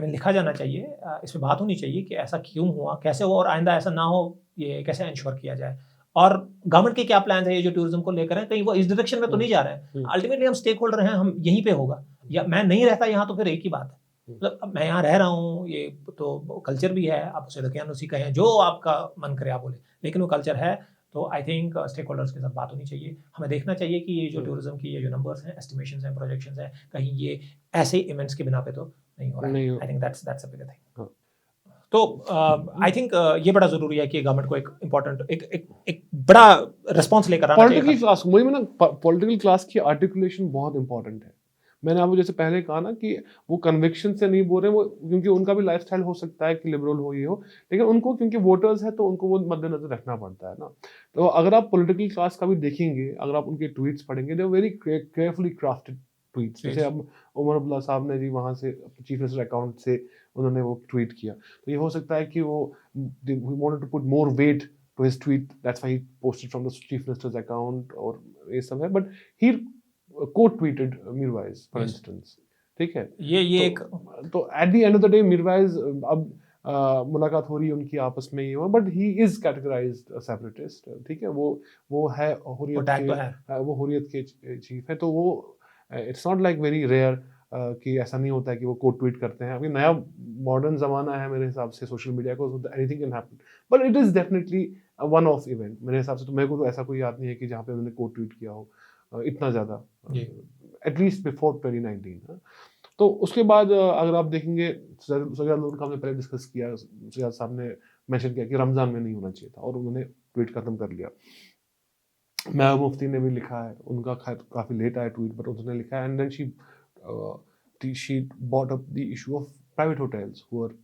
लिखा जाना चाहिए, इस पे बात होनी चाहिए कि ऐसा क्यों हुआ, कैसे हुआ, और आइंदा ऐसा ना हो, ये कैसे इंश्योर किया जाए। और गवर्नमेंट के क्या प्लान है ये जो टूरिज्म को लेकर हैं, कहीं वो इस डायरेक्शन में तो नहीं जा रहे हैं। अल्टीमेटली हम स्टेक होल्डर हैं, हम यहीं पे होगा, या मैं नहीं रहता यहाँ तो फिर एक ही बात है। मतलब अब मैं यहाँ रह रहा हूँ, ये तो कल्चर भी है, आप उसे रखें उसी का है, जो आपका मन करे आप बोले, लेकिन वो कल्चर है। तो आई थिंक स्टेक होल्डर्स के साथ बात होनी चाहिए। हमें देखना चाहिए कि ये जो टूरिज्म की ये जो नंबर्स हैं, एस्टिमेशंस हैं, प्रोजेक्शंस हैं, कहीं ये ऐसे इवेंट्स की बिना पे तो नहीं हो रहा है। I think that's a big thing. तो आई थिंक ये बड़ा जरूरी है कि गवर्नमेंट को एक इम्पोर्टेंट एक बड़ा रिस्पॉन्स लेकर आना चाहिए। पॉलिटिकल क्लास की आर्टिकुलेशन बहुत इंपॉर्टेंट है। मैंने आपको जैसे पहले कहा ना कि वो कन्विक्शन से नहीं बोल रहे, वो क्योंकि उनका भी लाइफस्टाइल हो सकता है कि लिबरल हो, ये हो, लेकिन उनको क्योंकि वोटर्स है तो उनको वो मद्देनजर रखना पड़ता है ना। तो अगर आप पॉलिटिकल क्लास का भी देखेंगे, अगर आप उनके ट्वीट्स पढ़ेंगे, they very carefully crafted tweets. जैसे अब उमर अब्दुल्ला साहब ने जी वहाँ से चीफ मिनिस्टर अकाउंट से उन्होंने वो ट्वीट किया, तो ये हो सकता है कि वो wanted to put more weight to his tweet, that's why he posted from the chief minister's account, और ये सब है, but he quote tweeted Mirwaiz for instance, ठीक है। ये एक तो at the end of the day Mirwaiz, अब मुलाकात हो रही है उनकी आपस में ही, but he is categorised separatist, ठीक है। वो है हुर्रियत टैग तो के, है। वो हुर्रियत के चीफ है, तो वो it's not like very rare कि ऐसा नहीं होता है कि वो कोट ट्वीट करते हैं। अभी नया मॉडर्न जमाना है मेरे हिसाब से सोशल मीडिया को, anything can happen, but it is definitely one of event मेरे हिसाब से। तो मेरे को तो ऐसा कोई याद नहीं है कि जहाँ पे उन्होंने कोट ट्वीट किया हो इतना ज़्यादा, एटलीस्ट बिफोर 2019। तो उसके बाद अगर आप देखेंगे, सजाद लोन का हमने पहले डिस्कस किया, सजाद साहब ने मेंशन किया कि रमज़ान में नहीं होना चाहिए था, और उन्होंने ट्वीट खत्म कर लिया। महबूब मुफ्ती ने भी लिखा है, उनका काफ़ी लेट आया ट्वीट, बट उन्होंने लिखा है, and then she bought up the issue of private hotels who are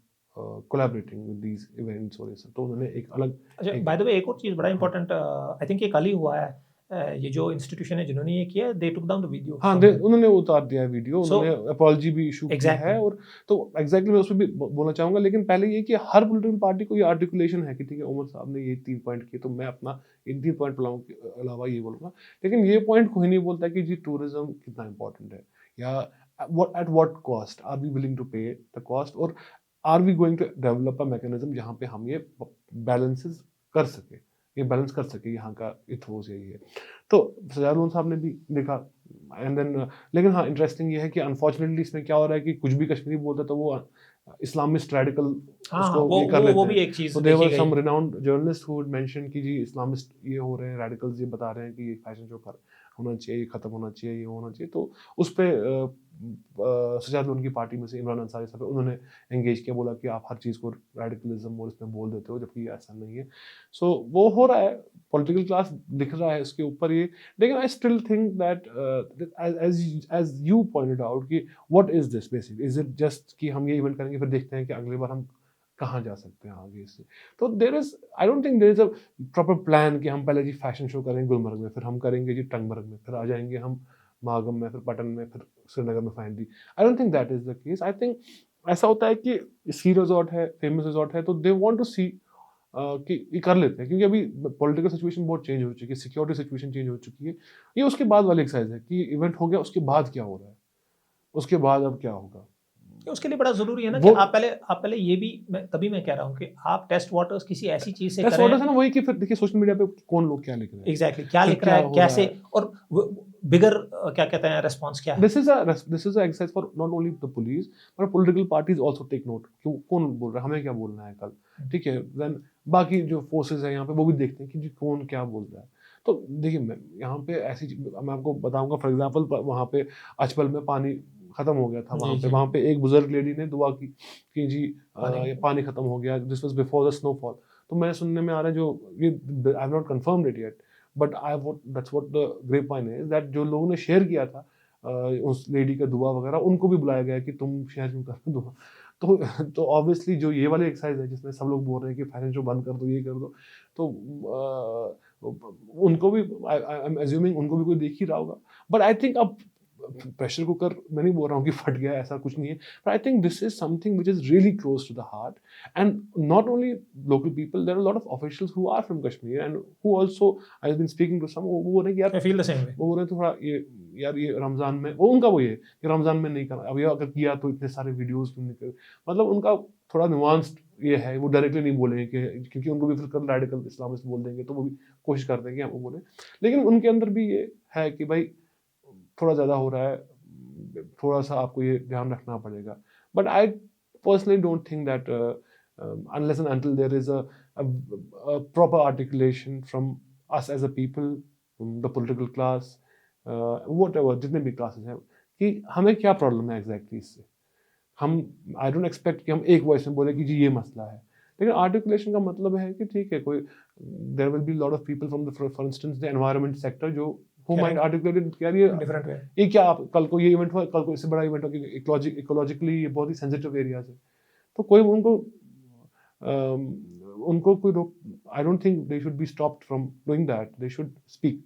collaborating with these events, और ये सब। तो उन्होंने एक अलग, अच्छा, बाय द वे एक और चीज़ बड़ा इंपॉर्टेंट, आई थिंक ये कल ही हुआ है, ये जो इंस्टीट्यूशन है जिन्होंने ये किया, दे टुक डाउन द वीडियो। हाँ, उन्होंने उतार दिया है वीडियो, उन्होंने अपॉलजी भी इशू की है, और तो एग्जैक्टली मैं उसमें भी बोलना चाहूँगा। लेकिन पहले ये कि हर पॉलिटिकल पार्टी को ये आर्टिकुलेशन है कि ठीक है, उमर साहब ने ये 3 पॉइंट किए, तो मैं अपना इन 3 पॉइंट के अलावा ये बोलूँगा। लेकिन ये पॉइंट कोई नहीं बोलता कि जी टूरिज्म कितना इंपॉर्टेंट है, या at what cost are we willing to pay the cost, और are we going to develop a mechanism जहाँ पे हम ये बैलेंसेस कर सके, ये बैलेंस कर सके। यहाँ का इथोस यही है। तो सजाद लोन साहब ने भी लिखा, एंड देन लेकिन हाँ, इंटरेस्टिंग ये है कि अनफॉर्चुनेटली इसमें क्या हो रहा है कि कुछ भी कश्मीरी बोलता है तो वो इस्लामिस्ट रेडिकल उसको ये कर लेते वो हैं। भी एक चीज़ तो देयर वर देखी सम गई। रिनाउंड जर्नलिस्ट हु मेंशन कि जी इस्लामिस्ट ये हो रहे हैं, रेडिकल्स ये बता रहे हैं कि ये फैशन शो होना चाहिए, ये खत्म होना चाहिए, ये होना चाहिए। तो उस पे सजाद लोन की पार्टी में से इमरान अंसारी साहब उन्होंने एंगेज किया, बोला कि आप हर चीज़ को रेडिकलिज्म और इसमें बोल देते हो, जबकि ऐसा नहीं है। सो वो हो रहा है, पॉलिटिकल क्लास दिख रहा है इसके ऊपर ये। लेकिन I still think that as you pointed out कि what is this basic, is it just कि हम ये इवेंट करेंगे फिर देखते हैं कि अगली बार हम कहाँ जा सकते हैं आगे इससे। तो there is, I don't think there is a proper plan कि हम पहले जी फैशन शो करेंगे गुलमर्ग में, फिर हम करेंगे जी टंगमर्ग में, फिर आ जाएंगे हम मागम में, फिर पटन में, फिर श्रीनगर में finally. I don't think that is the case. I think ऐसा होता है कि सी रिजॉर्ट है, फेमस रिजॉर्ट है, तो दे वांट टू सी कि ये कर लेते हैं, क्योंकि अभी पॉलिटिकल सिचुएशन बहुत चेंज हो चुकी है, सिक्योरिटी सिचुएशन चेंज हो चुकी है। ये उसके बाद वाली एक्सरसाइज है कि इवेंट हो गया, उसके बाद क्या हो रहा है, उसके बाद अब क्या होगा। उसके लिए बड़ा ज़रूरी है ना कि आप पहले ये भी, तभी मैं कह रहा हूँ कि आप टेस्ट वाटर्स किसी ऐसी चीज़ से टेस्ट करें। वाटर्स है ना, वही कि फिर देखिए सोशल मीडिया पे कौन लोग क्या लिख रहे हैं, एग्जैक्टली क्या लिख रहा है, कैसे, और बिगर क्या कहते हैं रेस्पॉन्स क्या है। This is a exercise for not only the police but political parties also take note कि कौन बोल रहा है, हमें क्या बोलना है कल, ठीक है। देन बाकी जो फोर्सेस है यहाँ पे वो भी देखते हैं कि जी कौन क्या बोल रहा है। तो देखिए मैं यहाँ पे ऐसी मैं आपको बताऊंगा, फॉर एग्जांपल वहाँ पे अचबल में पानी खत्म हो गया था, वहाँ पे एक बुजुर्ग लेडी ने दुआ की कि जी ये पानी खत्म हो गया, this was before the snowfall. तो मैंने सुनने में आ रहा है, जो ये I have not confirmed it yet, but that's what the grapevine is, that जो लोगों ने शेयर किया था उस लेडी का दुआ वगैरह, उनको भी बुलाया गया कि तुम शेयर क्यों कर रहे हो दुआ। तो ऑब्वियसली जो ये वाली एक्सरसाइज है जिसमें सब लोग बोल रहे हैं कि फैशन शो बंद कर दो, ये कर दो, तो उनको भी आई एम अज्यूमिंग उनको भी कोई देख ही रहा होगा। बट आई थिंक अब प्रेशर कुकर मैं नहीं बोल रहा हूँ कि फट गया, ऐसा कुछ नहीं है, but I think this is something which is really close to the heart, and not only local people, there are lot of officials who are from Kashmir and who also I have been speaking to some, वो बोल रहे हैं कि यार I feel the same way, वो बोल रहे हैं थोड़ा ये रमजान में, वो उनका वो ये कि रमजान में नहीं करना, अभी अगर किया तो इतने सारे वीडियोस क्यों नहीं कर, मतलब उनका थोड़ा नुआंस्ड ये है, वो डायरेक्टली नहीं बोलेंगे कि क्योंकि उनको भी फिर कल रेडिकल इस्लामिस्ट बोल देंगे, तो वो भी कोशिश करते हैं कि हम वो बोले, लेकिन उनके अंदर भी ये है कि भाई थोड़ा ज़्यादा हो रहा है, थोड़ा सा आपको ये ध्यान रखना पड़ेगा। But I personally don't think that unless and until there is a proper articulation from us as a people, the political class, whatever जितने भी क्लासेस हैं, कि हमें क्या प्रॉब्लम है एग्जैक्टली इससे, हम आई डोंट एक्सपेक्ट कि हम एक वॉइस में बोले कि जी ये मसला है, लेकिन आर्टिकुलेशन का मतलब है कि ठीक है कोई there will be lot of people from the for instance the environment sector जो who might articulate it यार ये डिफरेंट वे, ये क्या आप कल को ये इवेंट हुआ, कल को इससे बड़ा इवेंट हो, इकोलॉजिकली ये बहुत ही सेंसिटिव एरियाज है, तो कोई उनको कोई रोक, आई don't think they should be stopped from doing that, they should speak.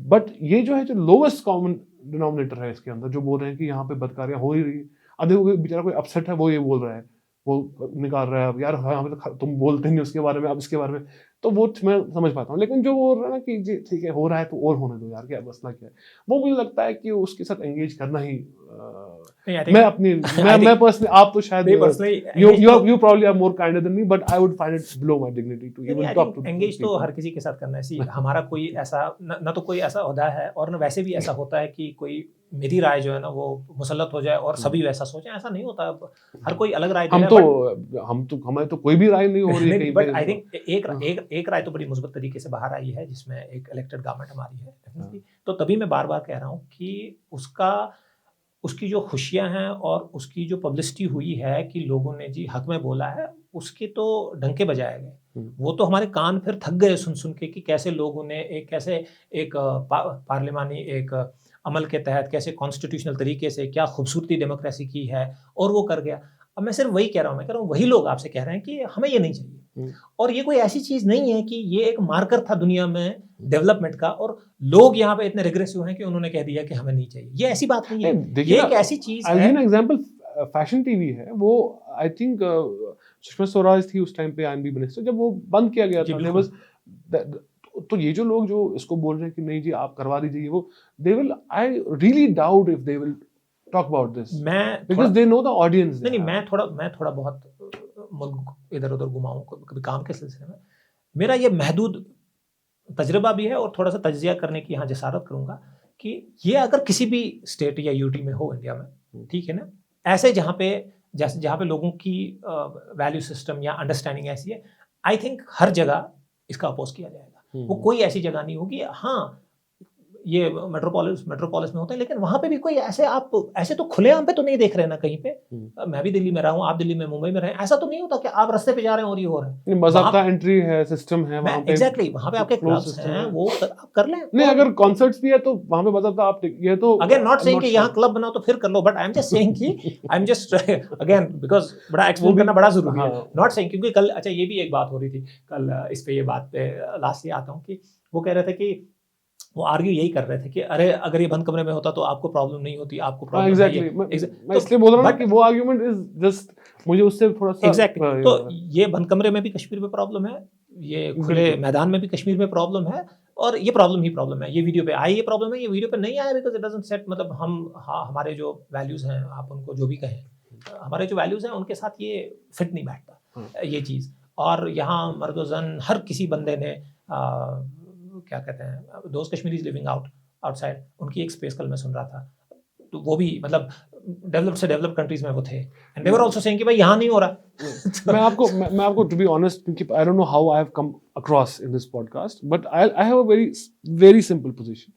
But ये जो है, जो लोवेस्ट कॉमन डिनोमिनेटर है इसके अंदर, जो बोल रहे हैं कि यहाँ पे बदकारियां हो ही रही, अभी बेचारा कोई अपसेट है, वो ये बोल रहा है, वो निकाल रहा है यार, हाँ तो तुम बोलते नहीं उसके बारे में, अब इसके बारे में, तो वो मैं समझ पाता हूँ। लेकिन जो बोल रहा है ना कि जी ठीक है हो रहा है तो और होने दो यार, क्या मसला क्या है, वो मुझे लगता है कि उसके साथ एंगेज करना ही मैं अपनी मैं पर्सनली, आप तो शायद you probably are more kinder than me, but I would find it below my dignity to even talk to engage तो हर किसी के साथ करना है। हमारा कोई ऐसा न तो कोई ऐसा होता है, और न वैसे भी ऐसा होता है कि कोई मेरी राय जो है ना वो मुसल्लत हो जाए और सभी वैसा सोचें, ऐसा नहीं होता। हर कोई अलग राय हमें तो कोई भी राय नहीं हो रही है, बट आई थिंक एक राय तो बड़ी मुस्बत तरीके से बाहर आई है, जिसमें एक इलेक्टेड गवर्नमेंट हमारी है डेफिनेटली। तो तभी मैं बार बार कह रहा हूँ कि उसकी जो खुशियां हैं और उसकी जो पब्लिसिटी हुई है कि लोगों ने जी हक में बोला है, उसके तो डंके बजाए गए। वो तो हमारे कान फिर थक गए सुन सुन के कि कैसे लोगों ने एक पार्लिमानी एक अमल के तहत कैसे कॉन्स्टिट्यूशनल तरीके से क्या खूबसूरती डेमोक्रेसी की है, और वो कर गया। अब मैं सिर्फ वही कह रहा हूँ, मैं कह रहा हूँ वही लोग आपसे कह रहे हैं कि हमें ये नहीं चाहिए, और ये कोई ऐसी चीज नहीं है कि ये एक मार्कर था दुनिया में डेवलपमेंट का, और लोग यहाँ पे इतने रिग्रेसिव हैं कि उन्होंने कह दिया कि हमें नहीं चाहिए। ये ऐसी बात नहीं है, ये एक ऐसी चीज है। एग्जांपल फैशन टीवी है, वो आई थिंक सुषमा स्वराज थी उस टाइम पे आईएनबी मिनिस्टर, जब वो बंद किया गया था, तो ये जो लोग जो इसको बोल रहे हैं कि नहीं जी आप करवा दीजिए, वो they will, I really doubt if they will talk about this, because they know the audience। नहीं, मैं थोड़ा बहुत मुल्क इधर उधर घुमाऊं कभी काम के सिलसिले में, मेरा ये महदूद तजर्बा भी है और थोड़ा सा तज्जिया करने की यहाँ जसारत करूंगा कि ये अगर किसी भी स्टेट या यूटी में हो इंडिया में, ठीक है ना, ऐसे जहाँ पे लोगों की वैल्यू सिस्टम या अंडरस्टैंडिंग ऐसी है, आई थिंक हर जगह इसका अपोज किया जाएगा। वो कोई ऐसी जगह नहीं होगी, हाँ ये मेट्रोपोलिस में होता है, लेकिन वहां पे भी कोई ऐसे तो खुलेआम पे तो नहीं देख रहे ना कहीं पे। मैं भी दिल्ली में रहा हूँ, आप दिल्ली में मुंबई में रहे, ऐसा तो नहीं होता कि आप रास्ते पे जा रहे हैं और ये हो रहा है। बाकायदा एंट्री है, सिस्टम है वहां पे, एग्जैक्टली वहां पे आपके क्लब्स हैं, वो आप कर लें। नहीं अगर कॉन्सर्ट्स भी है तो वहां पे बाकायदा आप, ये तो अगेन नॉट सेइंग कि यहाँ क्लब बनाओ तो फिर कर लो, but I am just saying कि I am just again because बड़ा एक्सप्लेन करना बड़ा जरूरी है, नॉट सेइंग, क्योंकि कल अच्छा ये भी एक बात हो रही थी कल इस पे, ये बात पे लास्ट ये आता हूँ कि वो कह रहे थे कि वो आर्ग्यू यही कर रहे थे कि अरे अगर ये बंद कमरे में होता तो आपको प्रॉब्लम नहीं होती, आपको प्रॉब्लम एग्जैक्टली मैं इसलिए बोल रहा हूं कि वो आर्गुमेंट इज जस्ट, मुझे उससे थोड़ा सा एग्जैक्टली तो ये बंद कमरे में भी कश्मीर में प्रॉब्लम है, ये खुले मैदान में भी कश्मीर में प्रॉब्लम है, और ये प्रॉब्लम ही प्रॉब्लम है। ये वीडियो पे आई ये प्रॉब्लम है, ये वीडियो पे नहीं आया बिकॉज इट डजंट सेट, मतलब हमारे जो वैल्यूज हैं, आप उनको जो भी कहें, हमारे जो वैल्यूज हैं उनके साथ ये फिट नहीं बैठता ये चीज़। और यहाँ मर्द जन हर किसी बंदे ने क्या कहते हैं, दोज कश्मीरीज लिविंग आउटसाइड, उनकी एक स्पेस कल मैं सुन रहा था, तो वो भी मतलब डेवलप्ड कंट्रीज में वो थे, and they were also saying कि भाई यहाँ नहीं हो रहा। मैं आपको टू बी ऑनेस्ट, क्योंकि I don't know how I have come across in this podcast, but I have a very simple position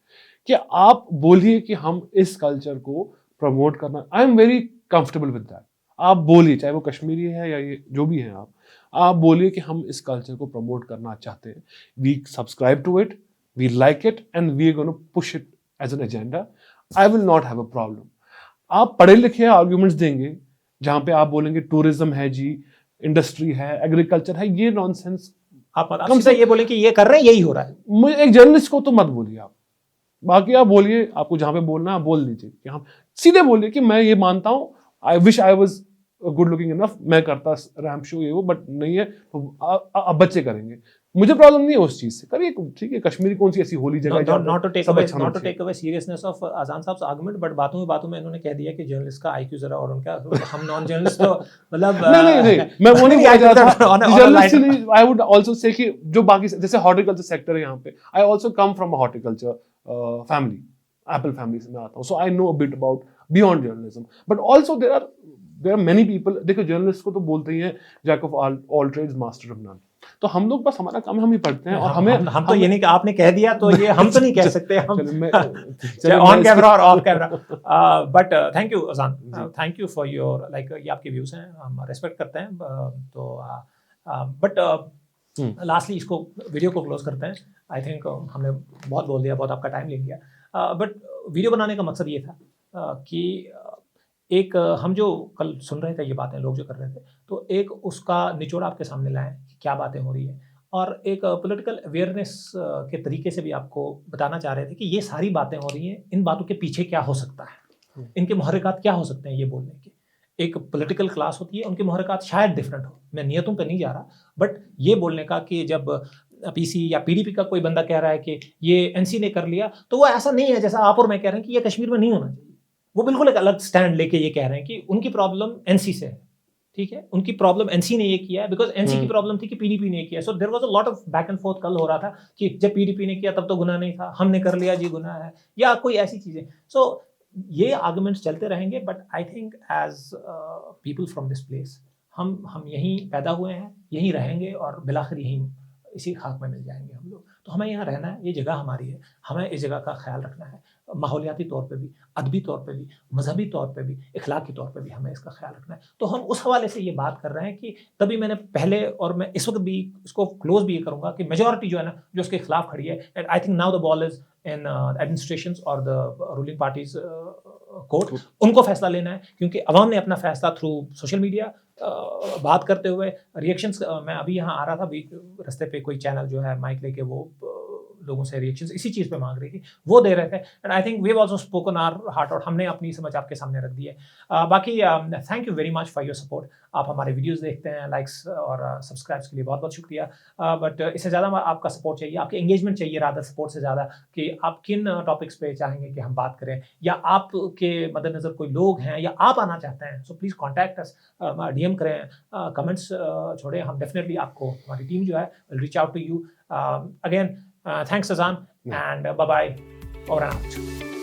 कि आप बोलिए कि हम इस कल्चर को प्रमोट करना, I am very comfortable with that. आप बोलिए, चाहे वो कश्मीरी है या ये जो भी है, आप बोलिए कि हम इस कल्चर को प्रमोट करना चाहते हैं, we subscribe to it, we like it, and we are gonna push it as an agenda. I will not have a problem. आप पढ़े लिखे आर्ग्यूमेंट्स देंगे जहां पे आप बोलेंगे टूरिज्म है जी, इंडस्ट्री है, एग्रीकल्चर है, ये नॉनसेंस आप सीधा ये बोलें कि ये कर रहे हैं, यही हो रहा है। मुझे एक जर्नलिस्ट को तो मत बोलिए आप, बाकी आप बोलिए, आपको जहां पे बोलना है आप बोल दीजिए कि हम सीधे बोलिए कि मैं ये मानता हूं, I wish I was good looking enough, मैं करता रैंप शो ये वो, बट नहीं है तो अब बच्चे करेंगे, मुझे प्रॉब्लम नहीं है उस चीज से, करिए, ठीक है। कश्मीरी कौन सी ऐसी होली जगह है, not to take away seriousness of Azan साहब आर्गुमेंट, बट बातों में इन्होंने कह दिया कि जर्नलिस्ट का आईक्यू जरा, और उनका हम नॉन जर्नलिस्ट तो मतलब नहीं मैं वो नहीं बोल रहा था journalist. I would also say कि जो बाकी जैसे हॉर्टिकल्चर सेक्टर है यहाँ पे, I also come from a horticulture family, apple family से मैं आता हूँ, so I know a bit about beyond journalism, but also there are many people. देखो जर्नलिस्ट को तो बोलते ही हैं jack of all trades master of none, तो हम लोग बस हमारा काम है, हम ही पढ़ते हैं, और हम तो ये नहीं कि आपने कह दिया तो ये हम तो नहीं कह सकते, हम ऑन कैमरा और off camera. But thank you Azaan, thank you for your like, ये आपके व्यूज हैं, हम रेस्पेक्ट करते हैं, तो बट लास्टली इसको वीडियो को क्लोज करते हैं। आई थिंक हमने बहुत बोल दिया, बहुत आपका टाइम ले लिया, बट वीडियो बनाने का मकसद ये था कि एक हम जो कल सुन रहे थे ये बातें लोग जो कर रहे थे, तो एक उसका निचोड़ आपके सामने लाएं कि क्या बातें हो रही हैं, और एक पॉलिटिकल अवेयरनेस के तरीके से भी आपको बताना चाह रहे थे कि ये सारी बातें हो रही हैं, इन बातों के पीछे क्या हो सकता है, इनके मुहर्रिकात क्या हो सकते हैं ये बोलने के। एक पॉलिटिकल क्लास होती है, उनके मुहर्रिकात शायद डिफरेंट हो, मैं नियतों पे नहीं जा रहा, बट ये बोलने का कि जब पीसी या पीडीपी का कोई बंदा कह रहा है कि ये एनसी ने कर लिया, तो वो ऐसा नहीं है जैसा आप और मैं कह रहे हैं कि ये कश्मीर में नहीं होना चाहिए। वो बिल्कुल एक अलग स्टैंड लेके ये कह रहे हैं कि उनकी प्रॉब्लम एनसी से है, ठीक है, उनकी प्रॉब्लम एनसी ने ये किया है बिकॉज एनसी की प्रॉब्लम थी कि पीडीपी ने किया। So there was a lot of back and forth कल हो रहा था कि जब पीडीपी ने किया तब तो गुनाह नहीं था, हमने कर लिया जी गुनाह है, या कोई ऐसी चीजें। सो ये आर्गुमेंट्स चलते रहेंगे, but I think as people from this place हम यहीं पैदा हुए हैं, यहीं रहेंगे और बिलाखिर यहीं इसी खाक में मिल जाएंगे हम लोग। तो हमें यहाँ रहना है, ये जगह हमारी है, हमें इस जगह का ख्याल रखना है, माहौलियाती तौर पे भी, अदबी तौर पे भी, मजहबी तौर पे भी, इखलाकी तौर पे भी हमें इसका ख्याल रखना है। तो हम उस हवाले से ये बात कर रहे हैं कि तभी मैंने पहले और मैं इस वक्त भी इसको क्लोज भी ये करूँगा कि मेजॉरिटी जो है ना जो उसके खिलाफ खड़ी है, and I think now the ball is in administrations और द रूलिंग पार्टीज कोर्ट, उनको फैसला लेना है, क्योंकि अवाम ने अपना फैसला थ्रू सोशल मीडिया बात करते हुए रिएक्शंस, मैं अभी यहाँ आ रहा था रास्ते पे कोई चैनल जो है माइक लेके वो लोगों से रिएक्शंस इसी चीज़ पे मांग रही थी, वो दे रहे थे, and I think we have also spoken our heart out, हमने अपनी समझ आपके सामने रख दी है। बाकी thank you very much for your support. आप हमारे वीडियोस देखते हैं, लाइक्स और सब्सक्राइब्स के लिए बहुत बहुत शुक्रिया, बट इससे ज़्यादा आपका सपोर्ट चाहिए, आपकी एंगेजमेंट चाहिए रादर सपोर्ट से ज़्यादा, कि आप किन टॉपिक्स पे चाहेंगे कि हम बात करें, या आपके मद्देनज़र कोई लोग हैं या आप आना चाहते हैं, so please contact us, DM करें, कमेंट्स छोड़ें, हम डेफिनेटली आपको, हमारी टीम जो है will reach out to you. Again thanks Azan, and bye bye, over and out.